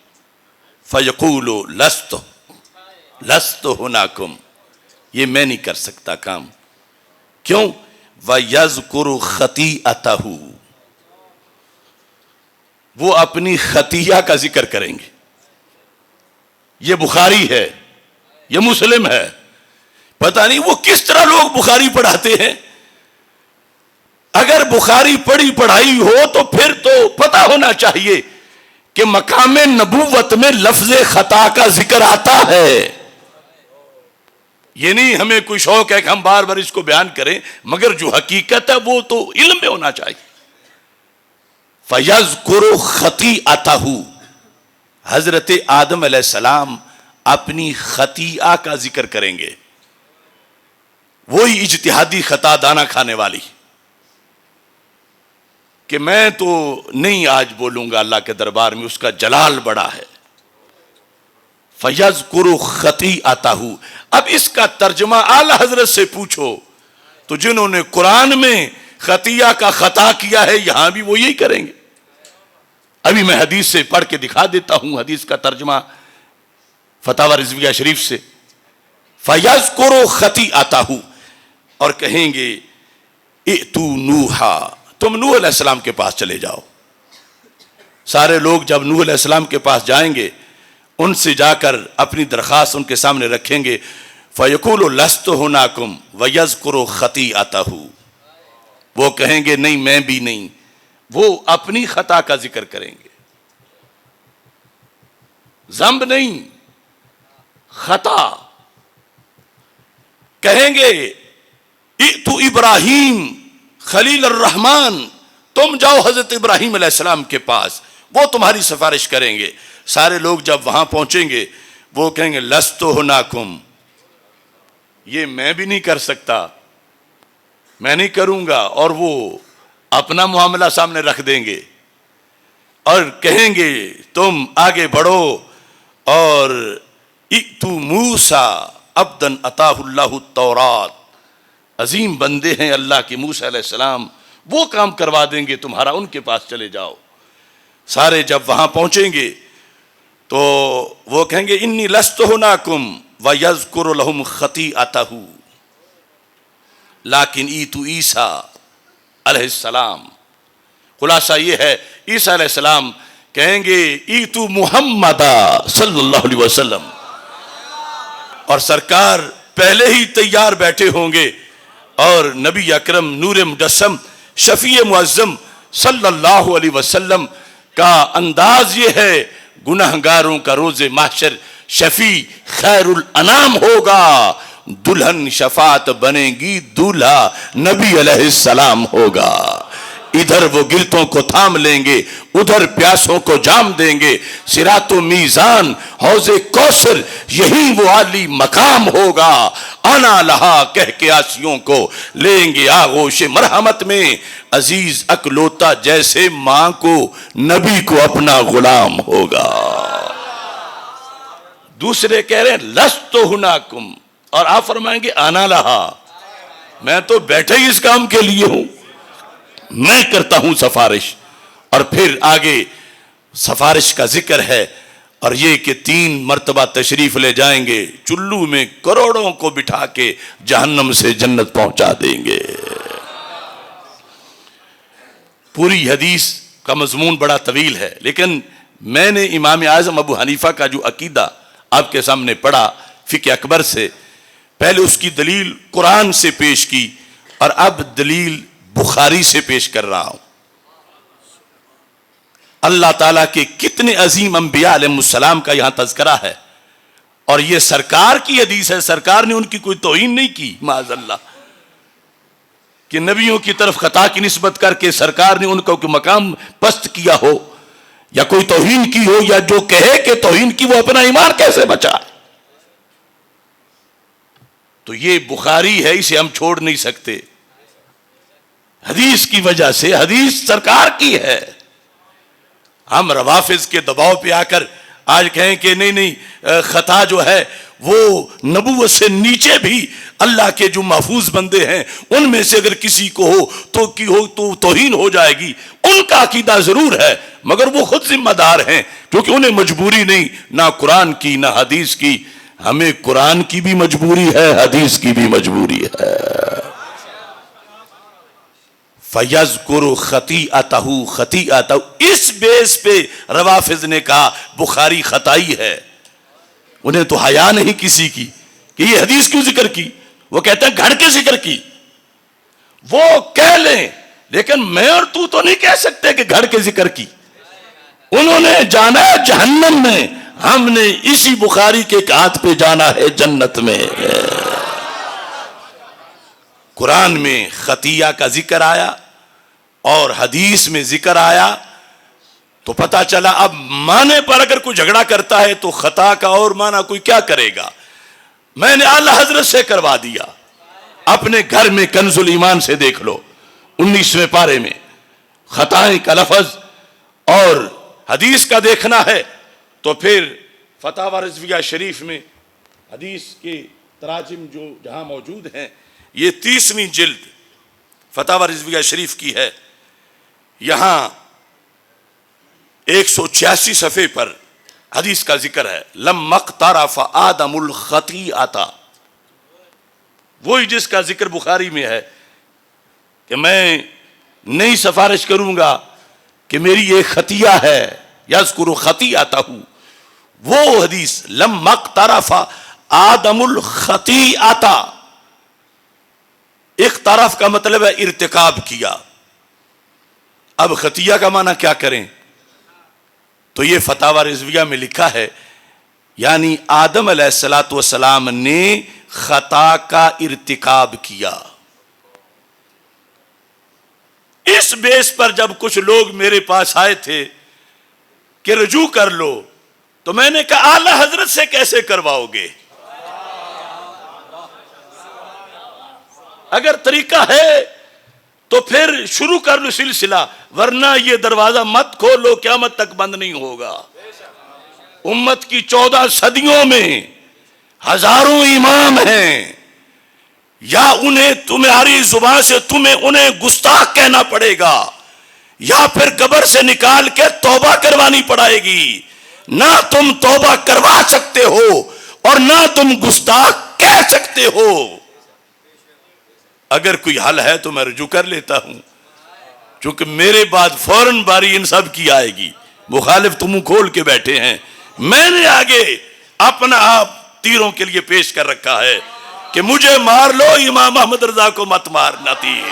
فیقول لست ہناکم، یہ میں نہیں کر سکتا کام. کیوں؟ وَيَذْكُرُ خَطِيئَتَهُ، وہ اپنی خطیہ کا ذکر کریں گے. یہ بخاری ہے، یہ مسلم ہے. پتہ نہیں وہ کس طرح لوگ بخاری پڑھاتے ہیں. اگر بخاری پڑھی پڑھائی ہو تو پھر تو پتہ ہونا چاہیے کہ مقام نبوت میں لفظ خطا کا ذکر آتا ہے. یہ نہیں ہمیں کوئی شوق ہے کہ ہم بار بار اس کو بیان کریں، مگر جو حقیقت ہے وہ تو علم میں ہونا چاہیے. فَيَذْكُرُ خَطِيئَتَهُ، حضرت آدم علیہ السلام اپنی خطیئہ کا ذکر کریں گے. وہی اجتہادی خطا دانہ کھانے والی کہ میں تو نہیں آج بولوں گا اللہ کے دربار میں، اس کا جلال بڑا ہے. فَيَذْكُرُ خَطِيئَتَهُ. اب اس کا ترجمہ اعلی حضرت سے پوچھو تو جنہوں نے قرآن میں خطیہ کا خطا کیا ہے یہاں بھی وہ یہی کریں گے. ابھی میں حدیث سے پڑھ کے دکھا دیتا ہوں، حدیث کا ترجمہ فتاوی رضویہ شریف سے. فَيَذْكُرُ خَطِيئَتَهُ، اور کہیں گے ائتوا نوحا، تم نوح علیہ السلام کے پاس چلے جاؤ. سارے لوگ جب نوح علیہ السلام کے پاس جائیں گے، ان سے جا کر اپنی درخواست ان کے سامنے رکھیں گے. فَيَقُولُ لَسْتُ هُنَاكُمْ وَيَذْكُرُ خَطِيئَتَهُ، وہ کہیں گے نہیں میں بھی نہیں. وہ اپنی خطا کا ذکر کریں گے، ذنب نہیں، خطا. کہیں گے ائتوا ابراہیم خلیل الرحمن، تم جاؤ حضرت ابراہیم علیہ السلام کے پاس، وہ تمہاری سفارش کریں گے. سارے لوگ جب وہاں پہنچیں گے وہ کہیں گے لست ہناکم، یہ میں بھی نہیں کر سکتا، میں نہیں کروں گا. اور وہ اپنا معاملہ سامنے رکھ دیں گے اور کہیں گے تم آگے بڑھو. اور ائتوا موسیٰ عبدا اتاہ اللہ التوراۃ، عظیم بندے ہیں اللہ کے موسیٰ علیہ السلام، وہ کام کروا دیں گے تمہارا، ان کے پاس چلے جاؤ. سارے جب وہاں پہنچیں گے تو وہ کہیں گے انی لست ہناکم ویذکر لہم خطیئتہ، لیکن ائتوا عیسیٰ علیہ السلام. خلاصہ یہ ہے عیسیٰ علیہ السلام کہیں گے ائتوا محمد صلی اللہ علیہ وسلم، اور سرکار پہلے ہی تیار بیٹھے ہوں گے. اور نبی اکرم نور مجسم شفیع معظم صلی اللہ علیہ وسلم کا انداز یہ ہے، گناہگاروں کا روز محشر شفیع خیر الانام ہوگا، دلہن شفاعت بنے گی، دولہا نبی علیہ السلام ہوگا. ادھر وہ گرتوں کو تھام لیں گے، ادھر پیاسوں کو جام دیں گے. صراط و میزان حوض کوثر یہی وہ عالی مقام ہوگا. آنا لہا کہہ کے آسیوں کو لیں گے آغوش مرحمت میں. عزیز اکلوتا جیسے ماں کو نبی کو اپنا غلام ہوگا. دوسرے کہہ رہے ہیں لست ہناکم، اور آپ فرمائیں گے آنا لہا، میں تو بیٹھے ہی اس کام کے لیے ہوں، میں کرتا ہوں سفارش. اور پھر آگے سفارش کا ذکر ہے، اور یہ کہ 3 مرتبہ تشریف لے جائیں گے، چلو میں کروڑوں کو بٹھا کے جہنم سے جنت پہنچا دیں گے. پوری حدیث کا مضمون بڑا طویل ہے، لیکن میں نے امام اعظم ابو حنیفہ کا جو عقیدہ آپ کے سامنے پڑھا فقہ اکبر سے، پہلے اس کی دلیل قرآن سے پیش کی اور اب دلیل بخاری سے پیش کر رہا ہوں۔ اللہ تعالیٰ کے کتنے عظیم انبیاء علیہ السلام کا یہاں تذکرہ ہے، اور یہ سرکار کی حدیث ہے، سرکار نے ان کی کوئی توہین نہیں کی معاذ اللہ، کہ نبیوں کی طرف خطا کی نسبت کر کے سرکار نے ان کو کوئی مقام پست کیا ہو یا کوئی توہین کی ہو، یا جو کہے کہ توہین کی وہ اپنا ایمان کیسے بچائے۔ تو یہ بخاری ہے، اسے ہم چھوڑ نہیں سکتے حدیث کی وجہ سے، حدیث سرکار کی ہے۔ ہم روافض کے دباؤ پہ آ کر آج کہیں کہ نہیں خطا جو ہے وہ نبوت سے نیچے بھی اللہ کے جو محفوظ بندے ہیں ان میں سے اگر کسی کو ہو تو توہین ہو جائے گی، ان کا عقیدہ ضرور ہے، مگر وہ خود ذمہ دار ہیں، کیونکہ انہیں مجبوری نہیں، نہ قرآن کی نہ حدیث کی۔ ہمیں قرآن کی بھی مجبوری ہے، حدیث کی بھی مجبوری ہے۔ فَيَذْكُرُ خَطِيئَتَهُ خَطِيئَتَهُ، اس بیس پہ روافض نے کہا بخاری خطائی ہے۔ انہیں تو حیا نہیں کسی کی کہ یہ حدیث کیوں ذکر کی، وہ کہتے ہیں گھڑ کے ذکر کی۔ وہ کہہ لیں لیکن میں اور تو نہیں کہہ سکتے کہ گھڑ کے ذکر کی۔ انہوں نے جانا ہے جہنم میں، ہم نے اسی بخاری کے ہاتھ پہ جانا ہے جنت میں۔ قرآن میں خطیہ کا ذکر آیا اور حدیث میں ذکر آیا تو پتا چلا اب معنی پر اگر کوئی جھگڑا کرتا ہے تو خطا کا اور معنی کوئی کیا کرے گا۔ میں نے اعلیٰ حضرت سے کروا دیا، اپنے گھر میں کنز الایمان سے دیکھ لو 19ویں پارے میں خطائیں کا لفظ، اور حدیث کا دیکھنا ہے تو پھر فتاوی رضویہ شریف میں حدیث کے تراجم جو جہاں موجود ہیں، یہ 30ویں جلد فتاوی رضویہ شریف کی ہے، یہاں 186 صفحے پر حدیث کا ذکر ہے، لَمَّا اقْتَرَفَ آدَمُ الْخَطِيئَةَ، وہی جس کا ذکر بخاری میں ہے کہ میں نہیں سفارش کروں گا کہ میری یہ خطیہ ہے، یذکر خطیئتہ، وہ حدیث لَمَّا اقْتَرَفَ آدَمُ الْخَطِیئَةَ، اقترف کا مطلب ہے ارتکاب کیا۔ اب خطیہ کا معنی کیا کریں؟ تو یہ فتاوی رضویہ میں لکھا ہے یعنی آدم علیہ السلام نے خطا کا ارتکاب کیا۔ اس بیس پر جب کچھ لوگ میرے پاس آئے تھے کہ رجوع کر لو، تو میں نے کہا اعلیٰ حضرت سے کیسے کرواؤ گے؟ اگر طریقہ ہے تو پھر شروع کر لو سلسلہ، ورنہ یہ دروازہ مت کھولو، قیامت تک بند نہیں ہوگا۔ امت کی 14 صدیوں میں ہزاروں امام ہیں، یا انہیں تمہاری زبان سے انہیں گستاخ کہنا پڑے گا، یا پھر قبر سے نکال کے توبہ کروانی پڑے گی۔ نہ تم توبہ کروا سکتے ہو اور نہ تم گستاخ کہہ سکتے ہو۔ اگر کوئی حل ہے تو میں رجوع کر لیتا ہوں، چونکہ میرے بعد فوراً باری ان سب کی آئے گی۔ مخالف تو منہ کھول کے بیٹھے ہیں، میں نے آگے اپنا آپ تیروں کے لیے پیش کر رکھا ہے کہ مجھے مار لو، امام احمد رضا کو مت مارنا تیر۔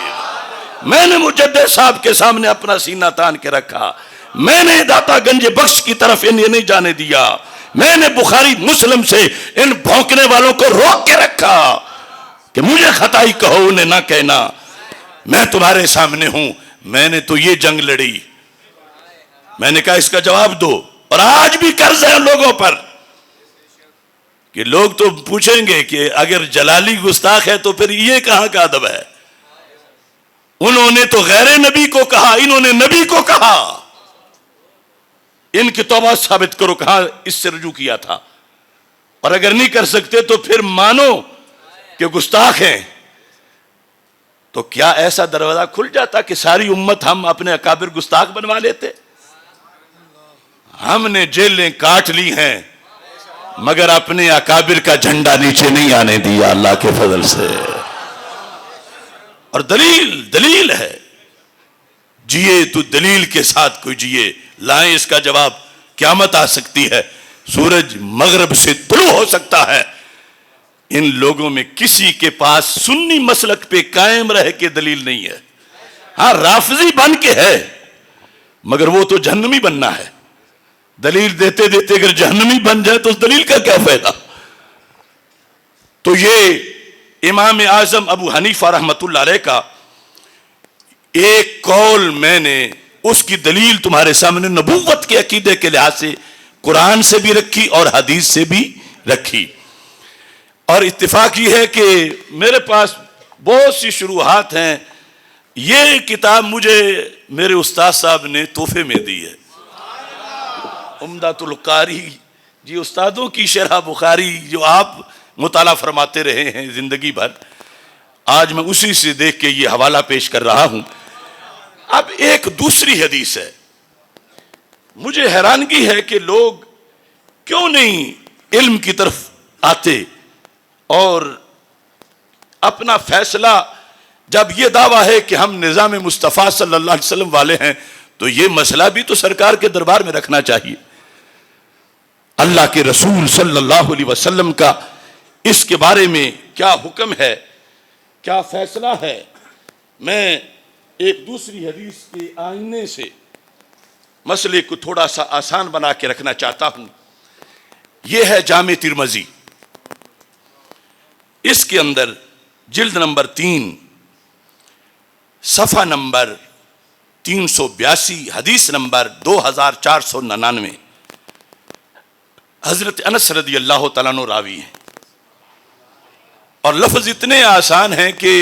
میں نے مجدد صاحب کے سامنے اپنا سینہ تان کے رکھا، میں نے داتا گنج بخش کی طرف انہیں نہیں جانے دیا، میں نے بخاری مسلم سے ان بھونکنے والوں کو روک کے رکھا کہ مجھے خطائی کہو، انہیں نہ کہنا، میں تمہارے سامنے ہوں۔ میں نے تو یہ جنگ لڑی، میں نے کہا اس کا جواب دو، اور آج بھی قرض ہے لوگوں پر کہ لوگ تو پوچھیں گے کہ اگر جلالی گستاخ ہے تو پھر یہ کہاں کا ادب ہے؟ انہوں نے تو غیر نبی کو کہا، انہوں نے نبی کو کہا۔ ان کی توبہ ثابت کرو کہاں اس سے رجوع کیا تھا، اور اگر نہیں کر سکتے تو پھر مانو کہ گستاخ ہیں۔ تو کیا ایسا دروازہ کھل جاتا کہ ساری امت ہم اپنے اکابر گستاخ بنوا لیتے؟ ہم نے جیلیں کاٹ لی ہیں مگر اپنے اکابر کا جھنڈا نیچے نہیں آنے دیا اللہ کے فضل سے۔ اور دلیل ہے، جیے تو دلیل کے ساتھ کوئی جیے، لائیں اس کا جواب۔ قیامت آ سکتی ہے، سورج مغرب سے طلوع ہو سکتا ہے، ان لوگوں میں کسی کے پاس سنی مسلک پہ قائم رہ کے دلیل نہیں ہے. ہاں رافضی بن کے ہے مگر وہ تو جہنمی بننا ہے. دلیل دیتے دیتے اگر جہنمی بن جائے تو اس دلیل کا کیا فائدہ. تو یہ امام اعظم ابو حنیفہ رحمۃ اللہ علیہ کا ایک قول میں نے اس کی دلیل تمہارے سامنے نبوت کے عقیدے کے لحاظ سے قرآن سے بھی رکھی اور حدیث سے بھی رکھی. اور اتفاق یہ ہے کہ میرے پاس بہت سی شروحات ہیں. یہ کتاب مجھے میرے استاد صاحب نے تحفے میں دی ہے, عمدۃ القاری جی, استادوں کی شرح بخاری جو آپ مطالعہ فرماتے رہے ہیں زندگی بھر, آج میں اسی سے دیکھ کے یہ حوالہ پیش کر رہا ہوں. اب ایک دوسری حدیث ہے. مجھے حیرانگی ہے کہ لوگ کیوں نہیں علم کی طرف آتے اور اپنا فیصلہ, جب یہ دعویٰ ہے کہ ہم نظام مصطفیٰ صلی اللہ علیہ وسلم والے ہیں تو یہ مسئلہ بھی تو سرکار کے دربار میں رکھنا چاہیے. اللہ کے رسول صلی اللہ علیہ وسلم کا اس کے بارے میں کیا حکم ہے, کیا فیصلہ ہے. میں ایک دوسری حدیث کے آئینے سے مسئلے کو تھوڑا سا آسان بنا کے رکھنا چاہتا ہوں. یہ ہے جامع ترمذی. اس کے اندر جلد نمبر 3 صفحہ نمبر 382 حدیث نمبر 2499 حضرت انس رضی اللہ تعالیٰ عنہ راوی ہیں. اور لفظ اتنے آسان ہیں کہ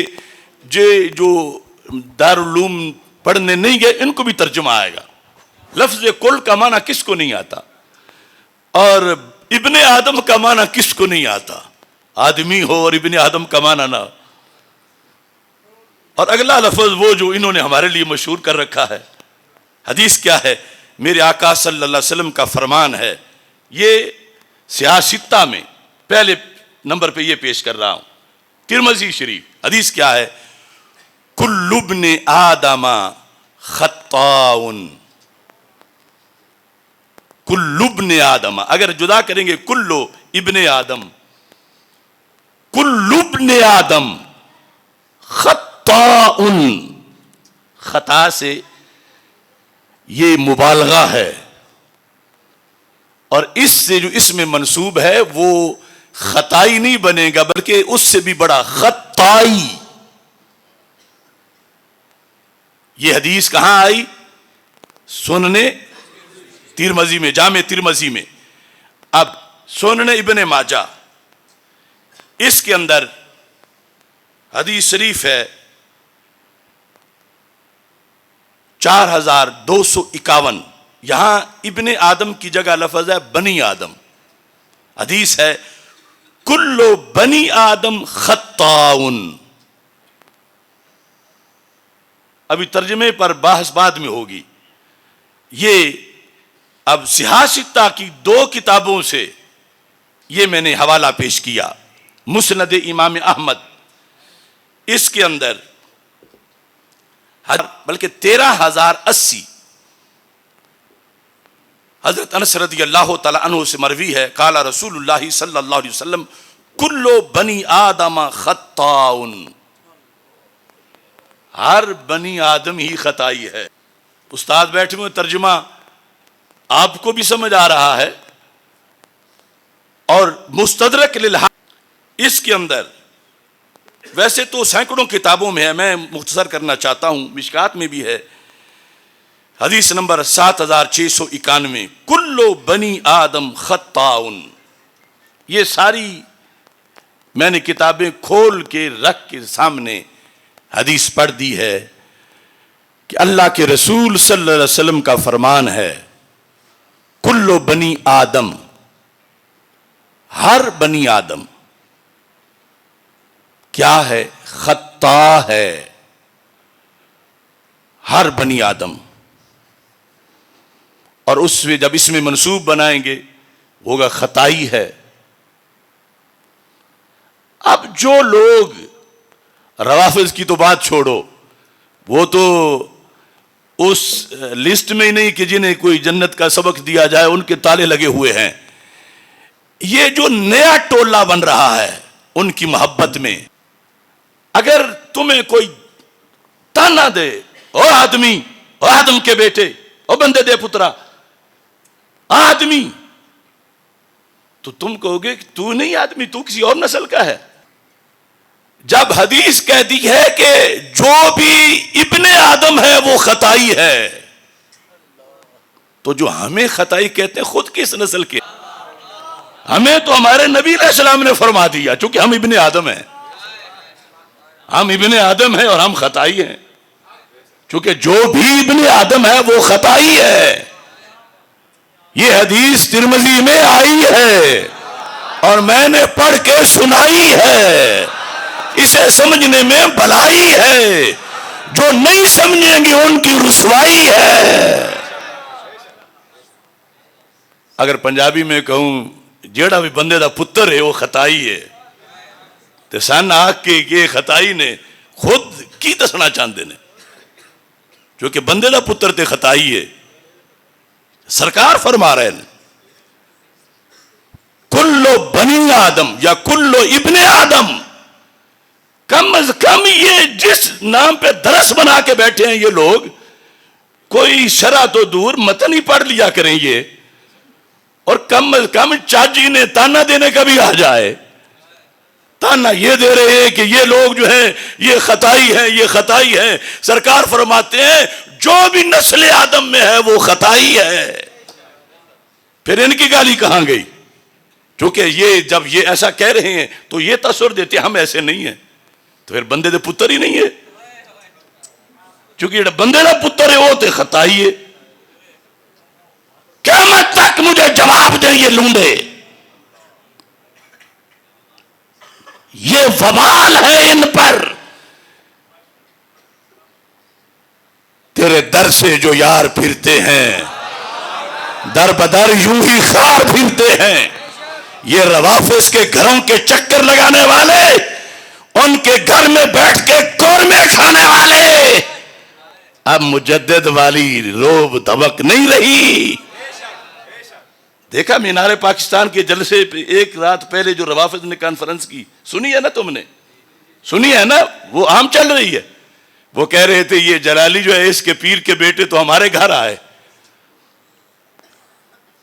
جو دارالعلوم پڑھنے نہیں گئے ان کو بھی ترجمہ آئے گا. لفظ کل کا معنی کس کو نہیں آتا, اور ابن آدم کا معنی کس کو نہیں آتا. آدمی ہو اور ابن آدم کا معنی نہ. اور اگلا لفظ وہ جو انہوں نے ہمارے لیے مشہور کر رکھا ہے. حدیث کیا ہے؟ میرے آقا صلی اللہ علیہ وسلم کا فرمان ہے. یہ سیاستہ میں پہلے نمبر پہ یہ پیش کر رہا ہوں. ترمذی شریف حدیث کیا ہے؟ کل ابن آدم خطاء. کل ابن آدم, اگر جدا کریں گے کلو ابن آدم, کل ابن آدم خطاء. خطا سے یہ مبالغہ ہے, اور اس سے جو اس میں منسوب ہے وہ خطائی نہیں بنے گا بلکہ اس سے بھی بڑا خطائی. یہ حدیث کہاں آئی؟ سننے ترمذی میں, جامع ترمذی میں. اب سننے ابن ماجہ, اس کے اندر حدیث شریف ہے 4251. یہاں ابن آدم کی جگہ لفظ ہے بنی آدم. حدیث ہے کلو بنی آدم خطاء. ابھی ترجمے پر بحث بعد میں ہوگی. یہ اب سیاستہ کی 2 کتابوں سے یہ میں نے حوالہ پیش کیا. مسند امام احمد, اس کے اندر بلکہ 13080 حضرت انس رضی اللہ تعالی عنہ سے مروی ہے, قال رسول اللہ صلی اللہ علیہ وسلم کلو بنی آدم خطاء. ہر بنی آدم ہی خطائی ہے. استاد بیٹھے ہوئے, ترجمہ آپ کو بھی سمجھ آ رہا ہے. اور مستدرک للحاکم, اس کے اندر ویسے تو سینکڑوں کتابوں میں ہے, میں مختصر کرنا چاہتا ہوں. مشکات میں بھی ہے حدیث نمبر 7691 کلو بنی آدم خطاء. یہ ساری میں نے کتابیں کھول کے رکھ کے سامنے حدیث پڑھ دی ہے کہ اللہ کے رسول صلی اللہ علیہ وسلم کا فرمان ہے کلو بنی آدم, ہر بنی آدم کیا ہے؟ خطا ہے. ہر بنی آدم. اور اس میں جب اس میں منسوب بنائیں گے ہوگا خطائی ہے. اب جو لوگ روافض کی تو بات چھوڑو, وہ تو اس لسٹ میں ہی نہیں کہ جنہیں کوئی جنت کا سبق دیا جائے ان کے تالے لگے ہوئے ہیں. یہ جو نیا ٹولہ بن رہا ہے ان کی محبت میں. اگر تمہیں کوئی تانا دے، او آدمی، او آدم کے بیٹے، او بندے دے پترا، آدمی، تو تم کہو گے کہ تو نہیں آدمی، تو کسی اور نسل کا ہے. جب حدیث کہتی ہے کہ جو بھی ابن آدم ہے وہ خطائی ہے، تو جو ہمیں خطائی کہتے ہیں خود کس نسل کے؟ ہمیں تو ہمارے نبی علیہ السلام نے فرما دیا، چونکہ ہم ابن آدم ہیں، ہم ابن آدم ہیں اور ہم خطائی ہیں، چونکہ جو بھی ابن آدم ہے وہ خطائی ہے. یہ حدیث ترمذی میں آئی ہے اور میں نے پڑھ کے سنائی ہے. اسے سمجھنے میں بھلائی ہے، جو نہیں سمجھیں گے ان کی رسوائی ہے. اگر پنجابی میں کہوں جیڑا بھی بندے دا پتر ہے وہ خطائی ہے، تو سن آ کے یہ خطائی نے خود کی دسنا چاہتے ہیں، کیونکہ بندے دا پتر تے خطائی ہے. سرکار فرما رہے ہیں کلو بنی آدم یا کلو ابن آدم. کم از کم یہ جس نام پہ درس بنا کے بیٹھے ہیں یہ لوگ، کوئی شرع تو دور متن ہی پڑھ لیا کریں یہ، اور کم از کم چاچی نے تانا دینے کا بھی آ جائے. تانا یہ دے رہے ہیں کہ یہ لوگ جو ہیں یہ خطائی ہیں، یہ خطائی ہیں. سرکار فرماتے ہیں جو بھی نسل آدم میں ہے وہ خطائی ہے. پھر ان کی گالی کہاں گئی؟ کیونکہ یہ جب یہ ایسا کہہ رہے ہیں تو یہ تصور دیتے ہم ایسے نہیں ہیں، تو پھر بندے دے پتر ہی نہیں ہے، کیونکہ بندے دا پتر ہے وہ تے خطائی ہے. قیامت تک مجھے جواب دیں یہ لونڈے. یہ وبال ہے ان پر. تیرے در سے جو یار پھرتے ہیں در بدر یوں ہی خار پھرتے ہیں. یہ روافظ کے گھروں کے چکر لگانے والے، ان کے گھر میں بیٹھ کے قورمے کھانے والے، اب مجدد والی روب دھمک نہیں رہی. دیکھا مینار پاکستان کے جلسے پہ ایک رات پہلے جو روافظ نے کانفرنس کی، سنی ہے نا تم نے؟ سنی ہے نا؟ وہ عام چل رہی ہے. وہ کہہ رہے تھے یہ جلالی جو ہے اس کے پیر کے بیٹے تو ہمارے گھر آئے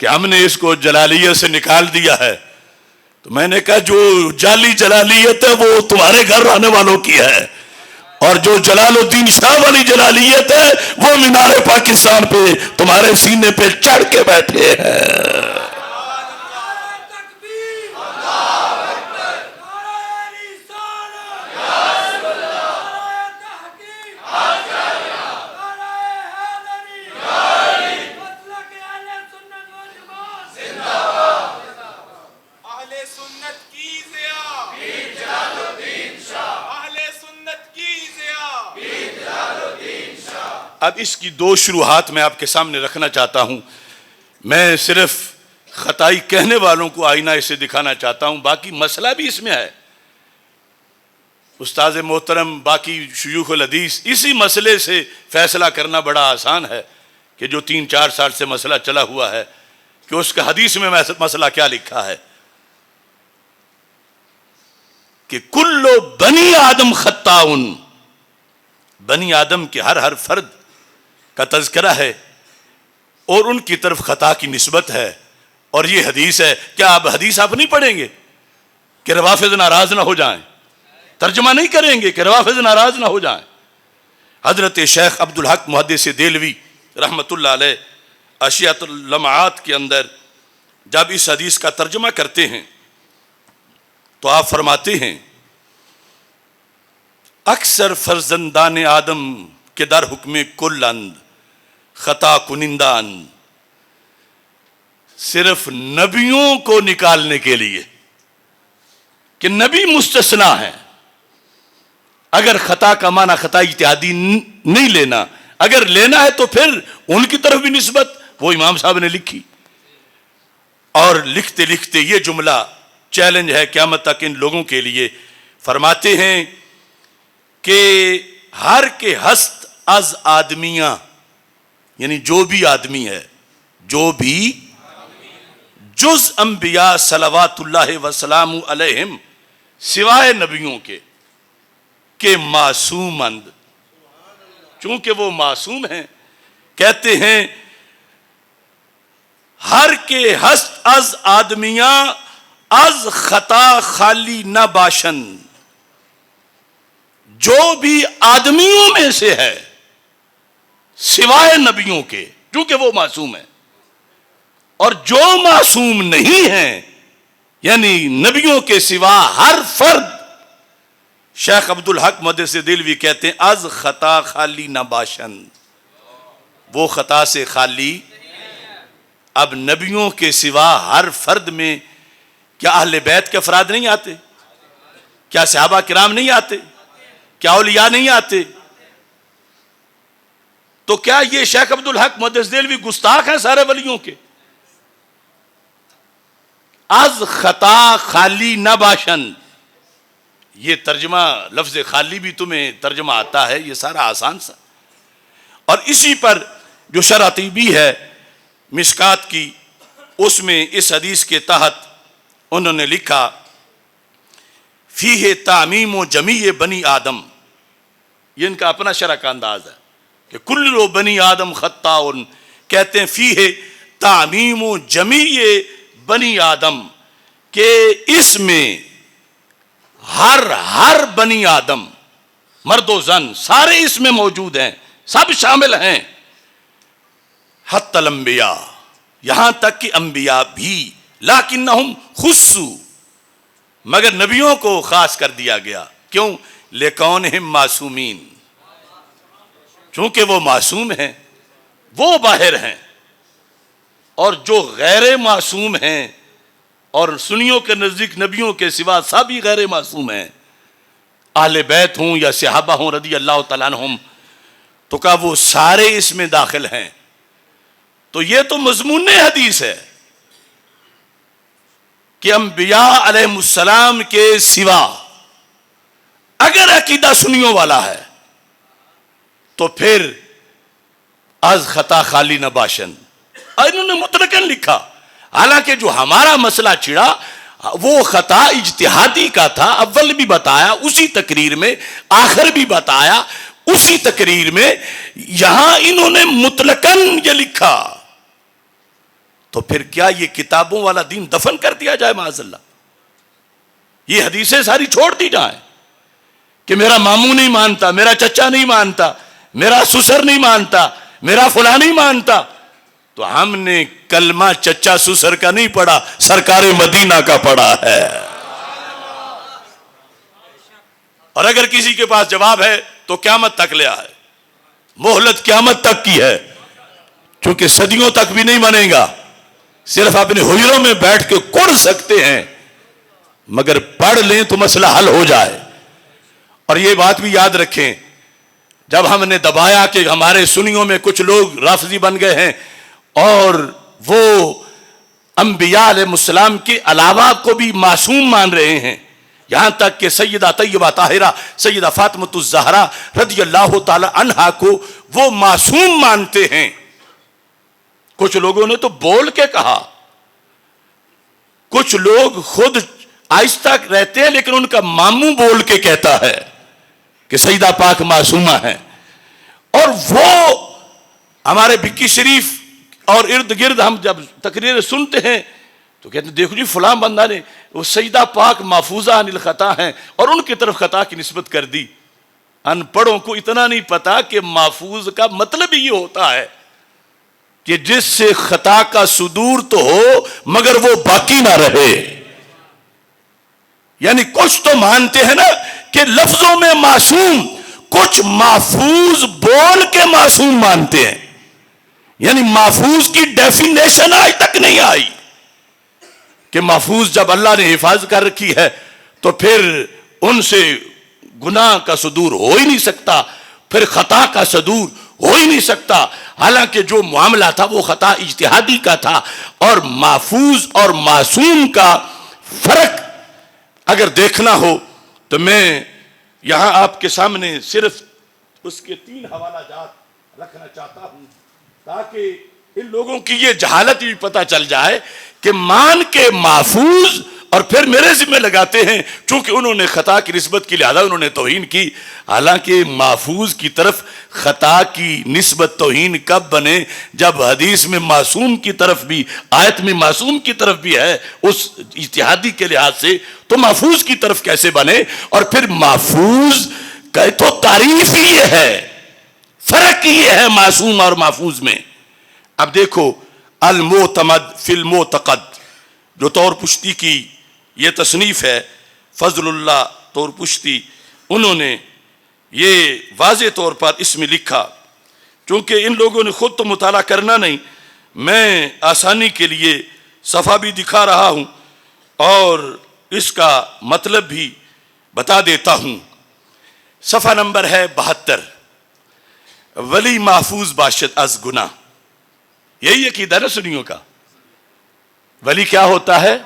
کہ ہم نے اس کو جلالیت سے نکال دیا ہے. تو میں نے کہا جو جعلی جلالیت ہے وہ تمہارے گھر آنے والوں کی ہے، اور جو جلال الدین شاہ والی جلالیت ہے وہ مینار پاکستان پہ تمہارے سینے پہ چڑھ کے بیٹھے ہیں. اب اس کی دو شروحات میں آپ کے سامنے رکھنا چاہتا ہوں. میں صرف خطائی کہنے والوں کو آئینہ اسے دکھانا چاہتا ہوں، باقی مسئلہ بھی اس میں ہے. استاذ محترم باقی شیوخ الحدیث اسی مسئلے سے فیصلہ کرنا بڑا آسان ہے کہ جو 3-4 سال سے مسئلہ چلا ہوا ہے کہ اس کا حدیث میں مسئلہ کیا لکھا ہے کہ کلو بنی آدم خطاؤن. بنی آدم کے ہر فرد کا تذکرہ ہے اور ان کی طرف خطا کی نسبت ہے، اور یہ حدیث ہے. کیا آپ حدیث آپ نہیں پڑھیں گے کہ روافظ ناراض نہ ہو جائیں؟ ترجمہ نہیں کریں گے کہ روافظ ناراض نہ ہو جائیں؟ حضرت شیخ عبدالحق محدث دہلوی رحمت اللہ علیہ اشیاۃ اللمعات کے اندر جب اس حدیث کا ترجمہ کرتے ہیں تو آپ فرماتے ہیں اکثر فرزندان آدم کے در حکم کل اند خطا کنندان. صرف نبیوں کو نکالنے کے لیے کہ نبی مستثنا ہے. اگر خطا کا معنی خطا اجتہادی نہیں لینا، اگر لینا ہے تو پھر ان کی طرف بھی نسبت وہ امام صاحب نے لکھی. اور لکھتے لکھتے یہ جملہ چیلنج ہے قیامت تک ان لوگوں کے لیے. فرماتے ہیں کہ ہر کے ہست از آدمیاں، یعنی جو بھی آدمی ہے، جو بھی جز انبیاء صلوات اللہ وسلام علیہم سوائے نبیوں کے کہ معصوم اند، چونکہ وہ معصوم ہیں، کہتے ہیں ہر کے ہست از آدمیاں از خطا خالی نہ باشن، جو بھی آدمیوں میں سے ہے سوائے نبیوں کے، چونکہ وہ معصوم ہیں، اور جو معصوم نہیں ہیں یعنی نبیوں کے سوا ہر فرد، شیخ عبدالحق محدث دہلوی کہتے ہیں از خطا خالی نہ باشن، وہ خطا سے خالی۔ اب نبیوں کے سوا ہر فرد میں کیا اہل بیت کے افراد نہیں آتے؟ کیا صحابہ کرام نہیں آتے؟ کیا اولیاء نہیں آتے؟ تو کیا یہ شیخ عبدالحق محدث دہلوی گستاخ ہیں سارے ولیوں کے؟ از خطا خالی نہ باشن، یہ ترجمہ لفظ خالی بھی تمہیں ترجمہ آتا ہے، یہ سارا آسان سا۔ اور اسی پر جو شرح طیبی ہے مشکات کی، اس میں اس حدیث کے تحت انہوں نے لکھا فیہ تعمیم و جمیع بنی آدم، یہ ان کا اپنا شرح کا انداز ہے کہ کل بنی آدم خطاء، کہتے ہیں فیہ تعمیم و جمیع بنی آدم، کہ اس میں ہر بنی آدم، مرد و زن سارے اس میں موجود ہیں، سب شامل ہیں، حتی الانبیاء، یہاں تک کہ انبیاء بھی، لیکنہم خصو، مگر نبیوں کو خاص کر دیا گیا، کیوں؟ لکونہم معصومین، چونکہ وہ معصوم ہیں، وہ باہر ہیں، اور جو غیر معصوم ہیں، اور سنیوں کے نزدیک نبیوں کے سوا سبھی غیر معصوم ہیں، اہل بیت ہوں یا صحابہ ہوں رضی اللہ تعالیٰ عنہم، تو کہا وہ سارے اس میں داخل ہیں۔ تو یہ تو مضمون حدیث ہے کہ انبیاء علیہ السلام کے سوا اگر عقیدہ سنیوں والا ہے تو پھر از خطا خالی نہ باشن، اور انہوں نے مطلقاً لکھا، حالانکہ جو ہمارا مسئلہ چھڑا وہ خطا اجتہادی کا تھا، اول بھی بتایا اسی تقریر میں، آخر بھی بتایا اسی تقریر میں، یہاں انہوں نے مطلقاً یہ لکھا، تو پھر کیا یہ کتابوں والا دین دفن کر دیا جائے معاذ اللہ؟ یہ حدیثیں ساری چھوڑ دی جائیں کہ میرا ماموں نہیں مانتا، میرا چچا نہیں مانتا، میرا سسر نہیں مانتا، میرا فلاں نہیں مانتا، تو ہم نے کلمہ چچا سسر کا نہیں پڑھا، سرکار مدینہ کا پڑھا ہے۔ اور اگر کسی کے پاس جواب ہے تو قیامت تک لے آئے، مہلت قیامت تک کی ہے، چونکہ صدیوں تک بھی نہیں بنے گا، صرف اپنے حجروں میں بیٹھ کے کڑ سکتے ہیں، مگر پڑھ لیں تو مسئلہ حل ہو جائے۔ اور یہ بات بھی یاد رکھیں، جب ہم نے دبایا کہ ہمارے سنیوں میں کچھ لوگ رافضی بن گئے ہیں اور وہ انبیاء علیہ السلام کے علاوہ کو بھی معصوم مان رہے ہیں، یہاں تک کہ سیدہ طیبہ طاہرہ سیدہ فاطمۃ الزہرا رضی اللہ تعالی عنہا کو وہ معصوم مانتے ہیں، کچھ لوگوں نے تو بول کے کہا، کچھ لوگ خود آہستہ رہتے ہیں لیکن ان کا ماموں بول کے کہتا ہے کہ سیدہ پاک معصومہ ہیں، اور وہ ہمارے بکی شریف اور ارد گرد ہم جب تقریر سنتے ہیں تو کہتے ہیں دیکھو جی فلاں بندہ نے وہ سیدہ پاک محفوظہ عن الخطا ہیں اور ان کی طرف خطا کی نسبت کر دی۔ ان پڑھوں کو اتنا نہیں پتا کہ محفوظ کا مطلب یہ ہوتا ہے کہ جس سے خطا کا صدور تو ہو مگر وہ باقی نہ رہے، یعنی کچھ تو مانتے ہیں نا کہ لفظوں میں معصوم، کچھ محفوظ بول کے معصوم مانتے ہیں، یعنی محفوظ کی ڈیفینیشن آج تک نہیں آئی کہ محفوظ جب اللہ نے حفاظت کر رکھی ہے تو پھر ان سے گناہ کا صدور ہو ہی نہیں سکتا، پھر خطا کا صدور ہو ہی نہیں سکتا، حالانکہ جو معاملہ تھا وہ خطا اجتہادی کا تھا۔ اور محفوظ اور معصوم کا فرق اگر دیکھنا ہو تو میں یہاں آپ کے سامنے صرف اس کے 3 حوالہ جات رکھنا چاہتا ہوں تاکہ ان لوگوں کی یہ جہالت بھی پتہ چل جائے کہ مان کے محفوظ اور پھر میرے ذمہ لگاتے ہیں چونکہ انہوں نے خطا کی نسبت کی لہذا انہوں نے توہین کی. حالانکہ محفوظ کی طرف خطا کی نسبت توہین کب بنے؟ جب حدیث میں معصوم کی طرف بھی، آیت میں معصوم کی طرف بھی ہے اس اجتہادی کے لحاظ سے، تو محفوظ کی طرف کیسے بنے؟ اور پھر محفوظ کا تو تعریف ہی یہ ہے، فرق یہ ہے معصوم اور محفوظ میں. اب دیکھو المعتمد فی المعتقد جو طور پشتی کی یہ تصنیف ہے، فضل اللہ طور پشتی، انہوں نے یہ واضح طور پر اس میں لکھا، چونکہ ان لوگوں نے خود تو مطالعہ کرنا نہیں، میں آسانی کے لیے صفحہ بھی دکھا رہا ہوں اور اس کا مطلب بھی بتا دیتا ہوں. صفحہ نمبر ہے 72. ولی محفوظ باشد از گناہ. یہی عقیدہ نا سنیوں کا. ولی کیا ہوتا ہے؟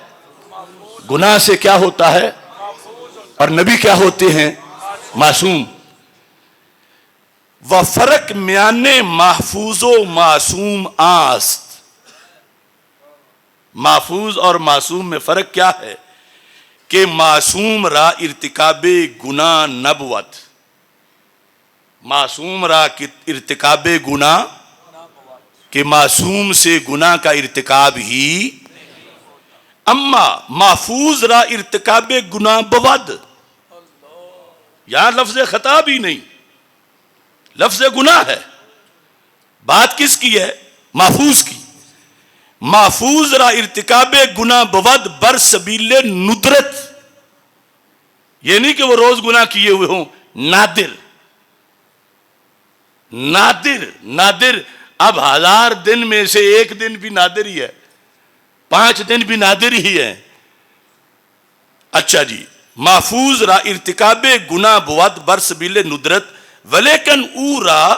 گناہ سے کیا ہوتا ہے؟ اور نبی کیا ہوتے ہیں؟ معصوم. و فرق میان محفوظ و معصوم است. محفوظ اور معصوم میں فرق کیا ہے؟ کہ معصوم را ارتکاب گناہ نبوت، معصوم را ارتکاب گناہ، کہ معصوم سے گناہ کا ارتکاب ہی، اما محفوظ را ارتکاب گناہ بود. یہاں لفظ خطا بھی نہیں، لفظ گناہ ہے. بات کس کی ہے؟ محفوظ کی. محفوظ را ارتکاب گناہ بود بر سبیل ندرت. یہ نہیں کہ وہ روز گناہ کیے ہوئے ہوں، نادر. نادر نادر. اب 1000 دن میں سے ایک دن بھی نادر ہی ہے، 5 دن بھی نادر ہی ہے. اچھا جی، محفوظ را ارتکاب گناہ بود بر سبیل ندرت ولیکن او را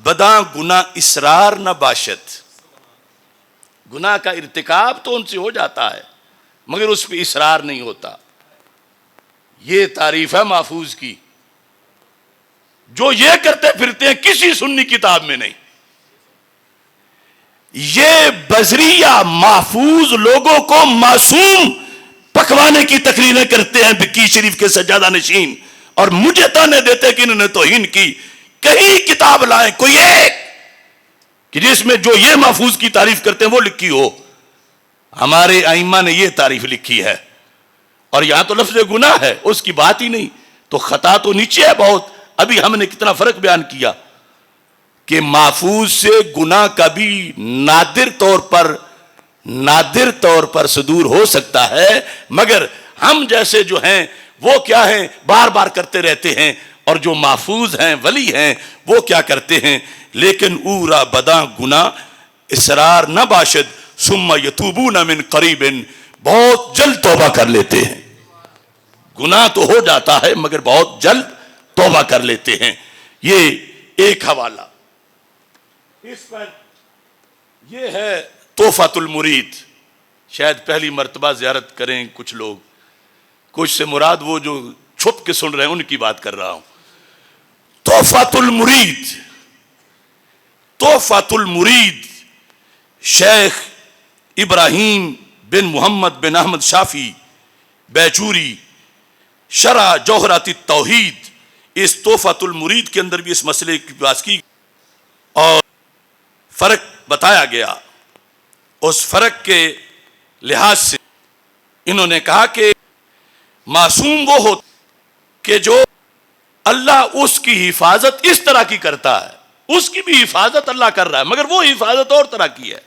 بدا گناہ اسرار نہ باشد. گناہ کا ارتکاب تو ان سے ہو جاتا ہے مگر اس پہ اصرار نہیں ہوتا. یہ تعریف ہے محفوظ کی. جو یہ کرتے پھرتے ہیں کسی سنی کتاب میں نہیں. یہ بزریہ محفوظ لوگوں کو معصوم پکوانے کی تقریریں کرتے ہیں بکی شریف کے سجادہ نشین، اور مجھے تانے دیتے کہ انہوں نے توہین کی. کہیں کتاب لائیں کوئی ایک کہ جس میں جو یہ محفوظ کی تعریف کرتے ہیں وہ لکھی ہو. ہمارے ائمہ نے یہ تعریف لکھی ہے، اور یہاں تو لفظ گناہ ہے، اس کی بات ہی نہیں. تو خطا تو نیچے ہے بہت. ابھی ہم نے کتنا فرق بیان کیا کہ محفوظ سے گناہ کا بھی نادر طور پر صدور ہو سکتا ہے، مگر ہم جیسے جو ہیں وہ کیا ہیں، بار بار کرتے رہتے ہیں. اور جو محفوظ ہیں، ولی ہیں، وہ کیا کرتے ہیں؟ لیکن اورا بدا گناہ اسرار نہ باشد ثم یتوبون من قریب. بہت جلد توبہ کر لیتے ہیں. گناہ تو ہو جاتا ہے مگر بہت جلد توبہ کر لیتے ہیں. یہ ایک حوالہ. اس پر یہ ہے تحفۃ المرید. شاید پہلی مرتبہ زیارت کریں کچھ لوگ، کچھ سے مراد وہ جو چھپ کے سن رہے ہیں ان کی بات کر رہا ہوں. تحفۃ المرید. تحفۃ المرید شیخ ابراہیم بن محمد بن احمد شافی بیچوری شرح جوہرات التوحید. اس تحفۃ المرید کے اندر بھی اس مسئلے کی بات کی اور فرق بتایا گیا. اس فرق کے لحاظ سے انہوں نے کہا کہ معصوم وہ ہوتا کہ جو اللہ اس کی حفاظت اس طرح کی کرتا ہے، اس کی بھی حفاظت اللہ کر رہا ہے مگر وہ حفاظت اور طرح کی ہے.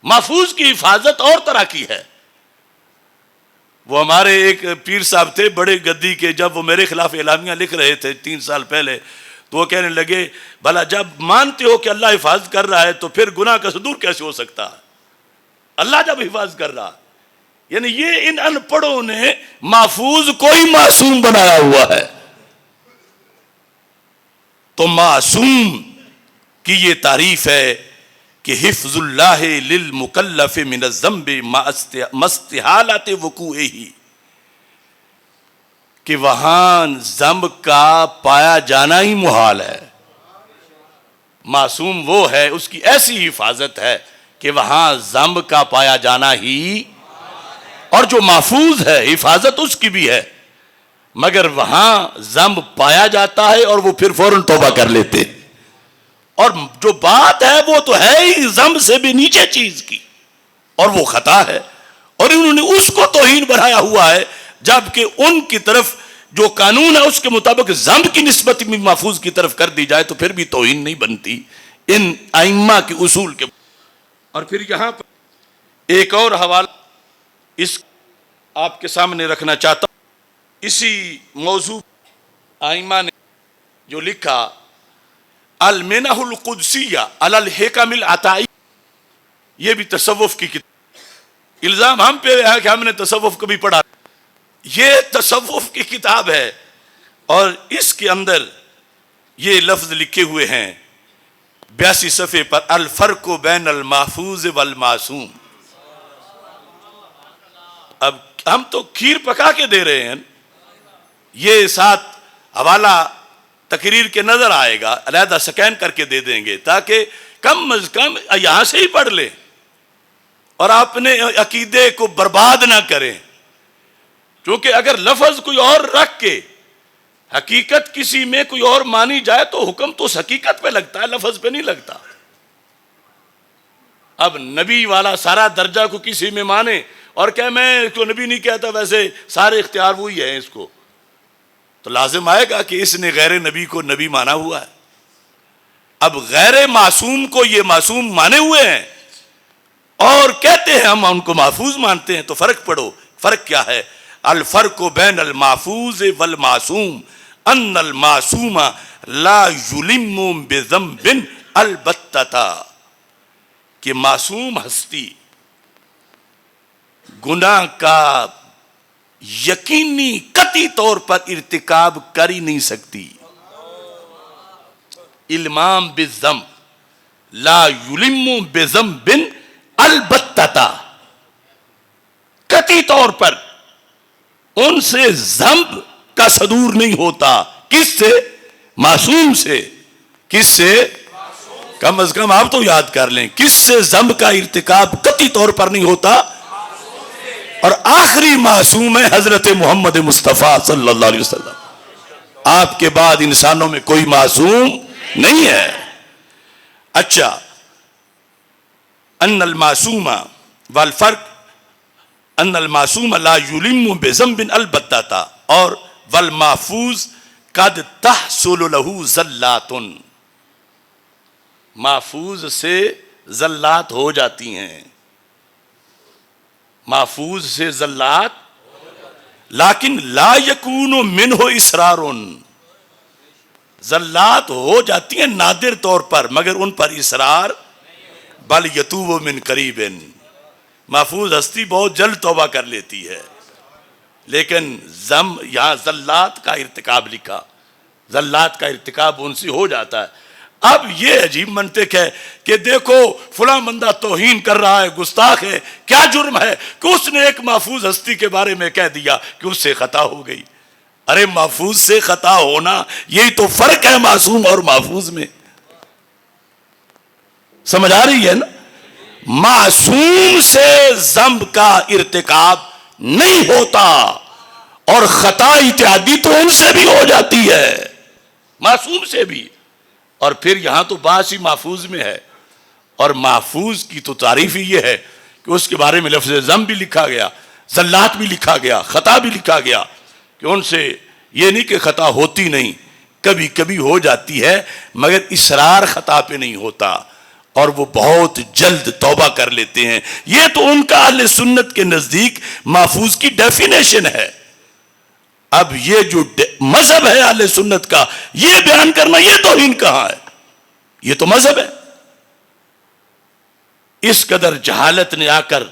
محفوظ کی حفاظت اور طرح کی ہے. وہ ہمارے ایک پیر صاحب تھے بڑے گدی کے، جب وہ میرے خلاف اعلامیہ لکھ رہے تھے 3 سال پہلے، تو وہ کہنے لگے بھلا جب مانتے ہو کہ اللہ حفاظت کر رہا ہے تو پھر گناہ کا صدور کیسے ہو سکتا ہے؟ اللہ جب حفاظت کر رہا. یعنی یہ ان ان پڑھوں نے محفوظ کوئی معصوم بنایا ہوا ہے. تو معصوم کی یہ تعریف ہے کہ حفظ اللہ للمکلف من الذنب مع استحالۃ وقوعہ، کہ وہاں ذنب کا پایا جانا ہی محال ہے. معصوم وہ ہے، اس کی ایسی حفاظت ہے کہ وہاں ذنب کا پایا جانا ہی. اور جو محفوظ ہے حفاظت اس کی بھی ہے، مگر وہاں ذنب پایا جاتا ہے اور وہ پھر فوراً توبہ کر لیتے، اور جو بات ہے وہ تو ہے ہی ذنب سے بھی نیچے چیز کی، اور وہ خطا ہے، اور انہوں نے اس کو توہین بنایا ہوا ہے، جبکہ ان کی طرف جو قانون ہے اس کے مطابق ذنب کی نسبت بھی محفوظ کی طرف کر دی جائے تو پھر بھی توہین نہیں بنتی ان ائمہ کے اصول کے۔ اور پھر یہاں پر ایک اور حوالہ اس آپ کے سامنے رکھنا چاہتا ہوں، اسی موضوع ائمہ نے جو لکھا المنح القدسیہ علی الحکم العطائی، یہ بھی تصوف کی کتاب، الزام ہم پہ ہے کہ ہم نے تصوف کبھی پڑھا، یہ تصوف کی کتاب ہے، اور اس کے اندر یہ لفظ لکھے ہوئے ہیں 82 صفحے پر، الفرق بین المحفوظ والمعصوم۔ اب ہم تو کھیر پکا کے دے رہے ہیں، یہ ساتھ حوالہ تقریر کے نظر آئے گا، علیحدہ سکین کر کے دے دیں گے تاکہ کم از کم یہاں سے ہی پڑھ لیں اور اپنے عقیدے کو برباد نہ کریں، کیونکہ اگر لفظ کوئی اور رکھ کے حقیقت کسی میں کوئی اور مانی جائے تو حکم تو اس حقیقت پہ لگتا ہے، لفظ پہ نہیں لگتا۔ اب نبی والا سارا درجہ کو کسی میں مانے اور کہ میں اس کو نبی نہیں کہتا، ویسے سارے اختیار وہی ہیں اس کو، تو لازم آئے گا کہ اس نے غیر نبی کو نبی مانا ہوا ہے۔ اب غیر معصوم کو یہ معصوم مانے ہوئے ہیں اور کہتے ہیں ہم ان کو محفوظ مانتے ہیں، تو فرق پڑھو، فرق کیا ہے؟ الفرق بین المحفوظ والمعصوم ان المعصوم لا یلم بذنب البتہ، کہ معصوم ہستی گناہ کا یقینی قطعی طور پر ارتکاب کر ہی نہیں سکتی۔ المام بالذنب لا یلم بذنب البتہ، قطعی طور پر ان سے ذنب کا صدور نہیں ہوتا۔ کس سے؟ معصوم سے۔ کس سے؟ کم از کم آپ تو یاد کر لیں، کس سے ذنب کا ارتکاب قطعی طور پر نہیں ہوتا؟ اور آخری معصوم ہے حضرت محمد مصطفیٰ صلی اللہ علیہ وسلم، آپ کے بعد انسانوں میں کوئی معصوم نہیں ہے۔ اچھا، ان المعصوم والفرق ان المعصوم لا یلم بذنب البتہ، اور والمحفوظ قد تحصل له زلات، محفوظ سے زلات ہو جاتی ہیں، محفوظ سے زلات، لیکن لا یکون منہ اسرار، زلات ہو جاتی ہیں نادر طور پر مگر ان پر اصرار، بل یتوب من قریب، محفوظ ہستی بہت جلد توبہ کر لیتی ہے، لیکن یہاں زلات کا ارتکاب لکھا، زلات کا ارتکاب ان سے ہو جاتا ہے۔ اب یہ عجیب منطق ہے کہ دیکھو فلاں بندہ توہین کر رہا ہے، گستاخ ہے، کیا جرم ہے کہ اس نے ایک محفوظ ہستی کے بارے میں کہہ دیا کہ اس سے خطا ہو گئی۔ ارے محفوظ سے خطا ہونا یہی تو فرق ہے معصوم اور محفوظ میں، سمجھ آ رہی ہے نا؟ معصوم سے ذنب کا ارتکاب نہیں ہوتا اور خطا اتحادی تو ان سے بھی ہو جاتی ہے، معصوم سے بھی۔ اور پھر یہاں تو بات ہی محفوظ میں ہے، اور محفوظ کی تو تعریف ہی یہ ہے کہ اس کے بارے میں لفظ ذنب بھی لکھا گیا، زلات بھی لکھا گیا، خطا بھی لکھا گیا، کہ ان سے یہ نہیں کہ خطا ہوتی نہیں، کبھی کبھی ہو جاتی ہے مگر اصرار خطا پہ نہیں ہوتا، اور وہ بہت جلد توبہ کر لیتے ہیں۔ یہ تو ان کا اہل سنت کے نزدیک محفوظ کی ڈیفینیشن ہے۔ اب یہ جو مذہب ہے اہل سنت کا، یہ بیان کرنا یہ توہین کہاں ہے؟ یہ تو مذہب ہے۔ اس قدر جہالت نے آ کر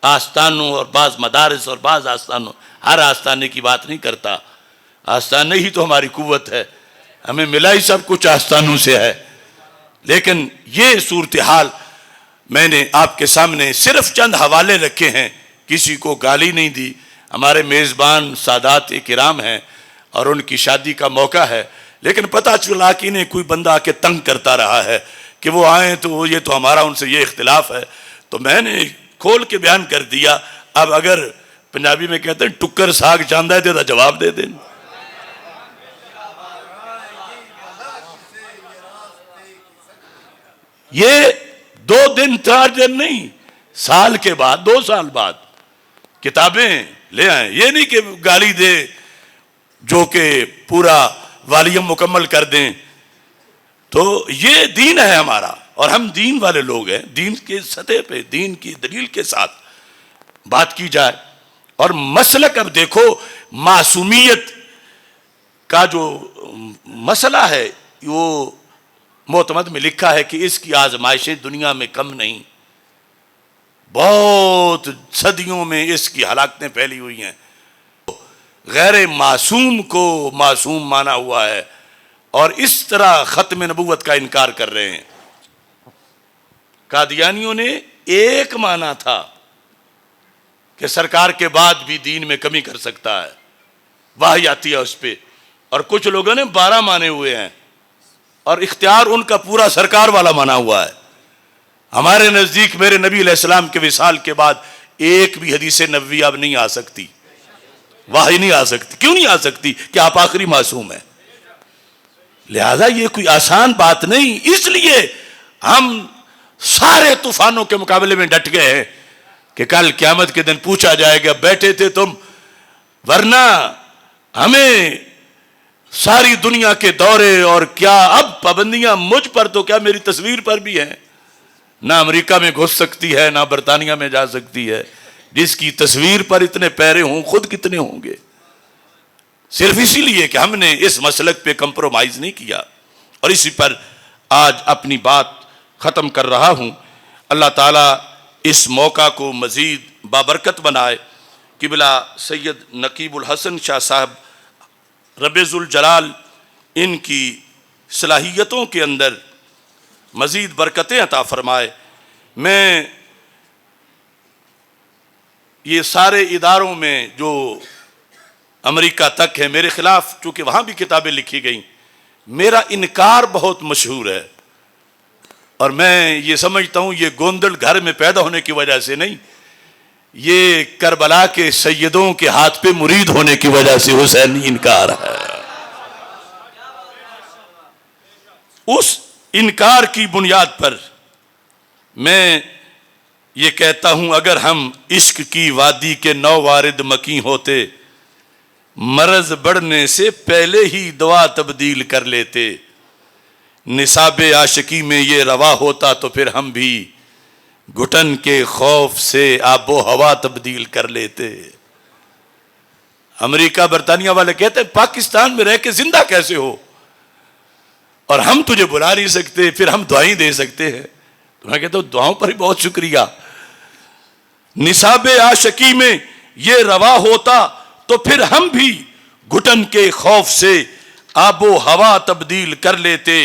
آستانوں اور بعض مدارس اور بعض آستانوں، ہر آستانے کی بات نہیں کرتا، آستانے ہی تو ہماری قوت ہے، ہمیں ملا ہی سب کچھ آستانوں سے ہے، لیکن یہ صورتحال میں نے آپ کے سامنے صرف چند حوالے رکھے ہیں، کسی کو گالی نہیں دی۔ ہمارے میزبان سادات کرام ہیں اور ان کی شادی کا موقع ہے، لیکن پتہ چلا کہ انہیں کوئی بندہ آ کے تنگ کرتا رہا ہے کہ وہ آئیں تو یہ تو ہمارا ان سے یہ اختلاف ہے، تو میں نے کھول کے بیان کر دیا۔ اب اگر پنجابی میں کہتے ہیں ٹکر ساگ چاندہ ہے تو جواب دے دیں. یہ 2 دن 4 دن نہیں، سال کے بعد 2 سال بعد کتابیں لے آئیں. یہ نہیں کہ گالی دے جو کہ پورا والیم مکمل کر دیں. تو یہ دین ہے ہمارا اور ہم دین والے لوگ ہیں. دین کے سطح پہ دین کی دلیل کے ساتھ بات کی جائے. اور مسلک اب دیکھو، معصومیت کا جو مسئلہ ہے وہ معتمد میں لکھا ہے کہ اس کی آزمائشیں دنیا میں کم نہیں، بہت صدیوں میں اس کی ہلاکتیں پھیلی ہوئی ہیں. غیر معصوم کو معصوم مانا ہوا ہے اور اس طرح ختم نبوت کا انکار کر رہے ہیں. قادیانیوں نے ایک مانا تھا کہ سرکار کے بعد بھی دین میں کمی کر سکتا ہے، وحی آتی ہے اس پہ. اور کچھ لوگوں نے 12 مانے ہوئے ہیں اور اختیار ان کا پورا سرکار والا مانا ہوا ہے. ہمارے نزدیک میرے نبی علیہ السلام کے وصال کے بعد ایک بھی حدیث نبوی اب نہیں آ سکتی، وحی نہیں آ سکتی. کیوں نہیں آ سکتی؟ کہ آپ آخری معصوم ہیں. لہذا یہ کوئی آسان بات نہیں. اس لیے ہم سارے طوفانوں کے مقابلے میں ڈٹ گئے ہیں کہ کل قیامت کے دن پوچھا جائے گا بیٹھے تھے تم، ورنہ ہمیں ساری دنیا کے دورے اور کیا اب پابندیاں مجھ پر تو کیا میری تصویر پر بھی ہیں. نہ امریکہ میں گھس سکتی ہے نہ برطانیہ میں جا سکتی ہے. جس کی تصویر پر اتنے پیرے ہوں خود کتنے ہوں گے. صرف اسی لیے کہ ہم نے اس مسلک پہ کمپرومائز نہیں کیا. اور اسی پر آج اپنی بات ختم کر رہا ہوں. اللہ تعالیٰ اس موقع کو مزید بابرکت بنائے. قبلہ سید نقیب الحسن شاہ صاحب رب ذوالجلال ان کی صلاحیتوں کے اندر مزید برکتیں عطا فرمائے. میں یہ سارے اداروں میں جو امریکہ تک ہے میرے خلاف، چونکہ وہاں بھی کتابیں لکھی گئیں، میرا انکار بہت مشہور ہے. اور میں یہ سمجھتا ہوں یہ گوندل گھر میں پیدا ہونے کی وجہ سے نہیں، یہ کربلا کے سیدوں کے ہاتھ پہ مرید ہونے کی وجہ سے حسینی انکار ہے. اس انکار کی بنیاد پر میں یہ کہتا ہوں اگر ہم عشق کی وادی کے 9 وارد مکی ہوتے، مرض بڑھنے سے پہلے ہی دوا تبدیل کر لیتے. نصاب عاشقی میں یہ روا ہوتا تو پھر ہم بھی گھٹن کے خوف سے آب و ہوا تبدیل کر لیتے. امریکہ برطانیہ والے کہتے ہیں پاکستان میں رہ کے زندہ کیسے ہو، اور ہم تجھے بلا نہیں سکتے، پھر ہم دعائیں دے سکتے ہیں. تو میں کہتا ہوں دعاؤں پر ہی بہت شکریہ. نصاب عاشقی میں یہ روا ہوتا تو پھر ہم بھی گھٹن کے خوف سے آب و ہوا تبدیل کر لیتے.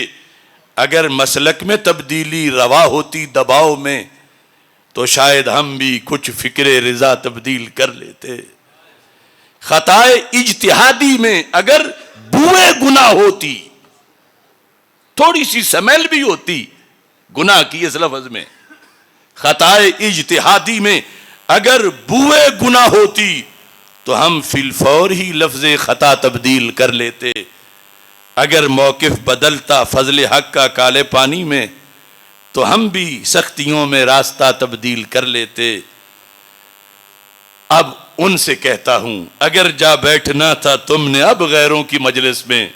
اگر مسلک میں تبدیلی روا ہوتی دباؤ میں تو شاید ہم بھی کچھ فکر رضا تبدیل کر لیتے. خطائے اجتہادی میں اگر بوئے گناہ ہوتی، تھوڑی سی سمیل بھی ہوتی گناہ کی اس لفظ میں، خطائے اجتہادی میں اگر بوئے گناہ ہوتی تو ہم فی الفور ہی لفظ خطا تبدیل کر لیتے. اگر موقف بدلتا فضل حق کا کالے پانی میں تو ہم بھی سختیوں میں راستہ تبدیل کر لیتے. اب ان سے کہتا ہوں اگر جا بیٹھنا تھا تم نے اب غیروں کی مجلس میں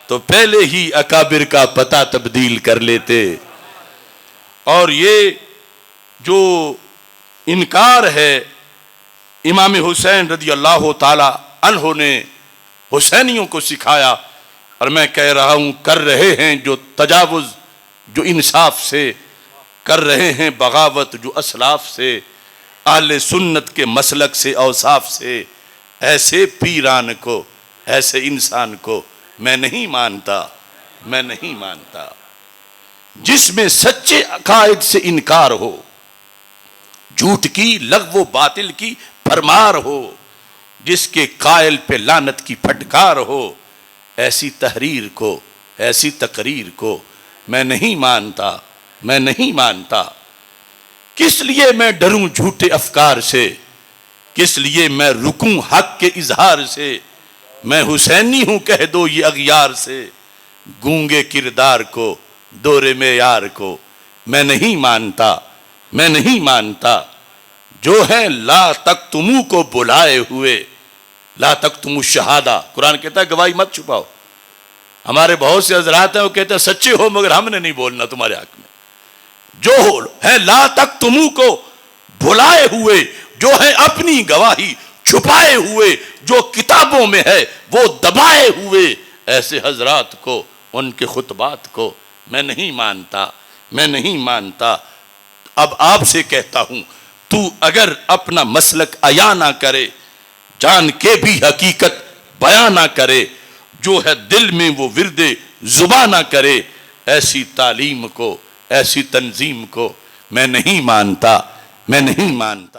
تو پہلے ہی اکابر کا پتہ تبدیل کر لیتے. اور یہ جو انکار ہے امام حسین رضی اللہ تعالی عنہ نے حسینیوں کو سکھایا، اور میں کہہ رہا ہوں کر رہے ہیں جو تجاوز، جو انصاف سے کر رہے ہیں بغاوت، جو اسلاف سے اہل سنت کے مسلک سے اوصاف سے، ایسے پیران کو، ایسے انسان کو میں نہیں مانتا. میں نہیں مانتا. جس میں سچے عقائد سے انکار ہو، جھوٹ کی لغو و باطل کی پرمار ہو، جس کے قائل پہ لعنت کی پھٹکار ہو، ایسی تحریر کو، ایسی تقریر کو میں نہیں مانتا. میں نہیں مانتا. کس لیے میں ڈروں جھوٹے افکار سے کس لیے میں رکوں حق کے اظہار سے، میں حسینی ہوں کہہ دو یہ اغیار سے، گونگے کردار کو دور معیار کو میں نہیں مانتا، میں نہیں مانتا، جو ہے لا تکتمو کو بلائے ہوئے، لا تکتمو الشہادہ، قرآن کہتا ہے گواہی مت چھپاؤ۔ ہمارے بہت سے حضرات ہیں وہ کہتے ہیں سچے ہو مگر ہم نے نہیں بولنا تمہارے حق میں، جو ہے لا تکتمو کو بھلائے ہوئے، جو ہے اپنی گواہی چھپائے ہوئے، جو کتابوں میں ہے وہ دبائے ہوئے، ایسے حضرات کو، ان کے خطبات کو میں نہیں مانتا، میں نہیں مانتا۔ اب آپ سے کہتا ہوں، تو اگر اپنا مسلک عیاں نہ کرے، جان کے بھی حقیقت بیاں نہ کرے، جو ہے دل میں وہ ورد زباں نہ کرے، ایسی تعلیم کو، ایسی تنظیم کو میں نہیں مانتا، میں نہیں مانتا۔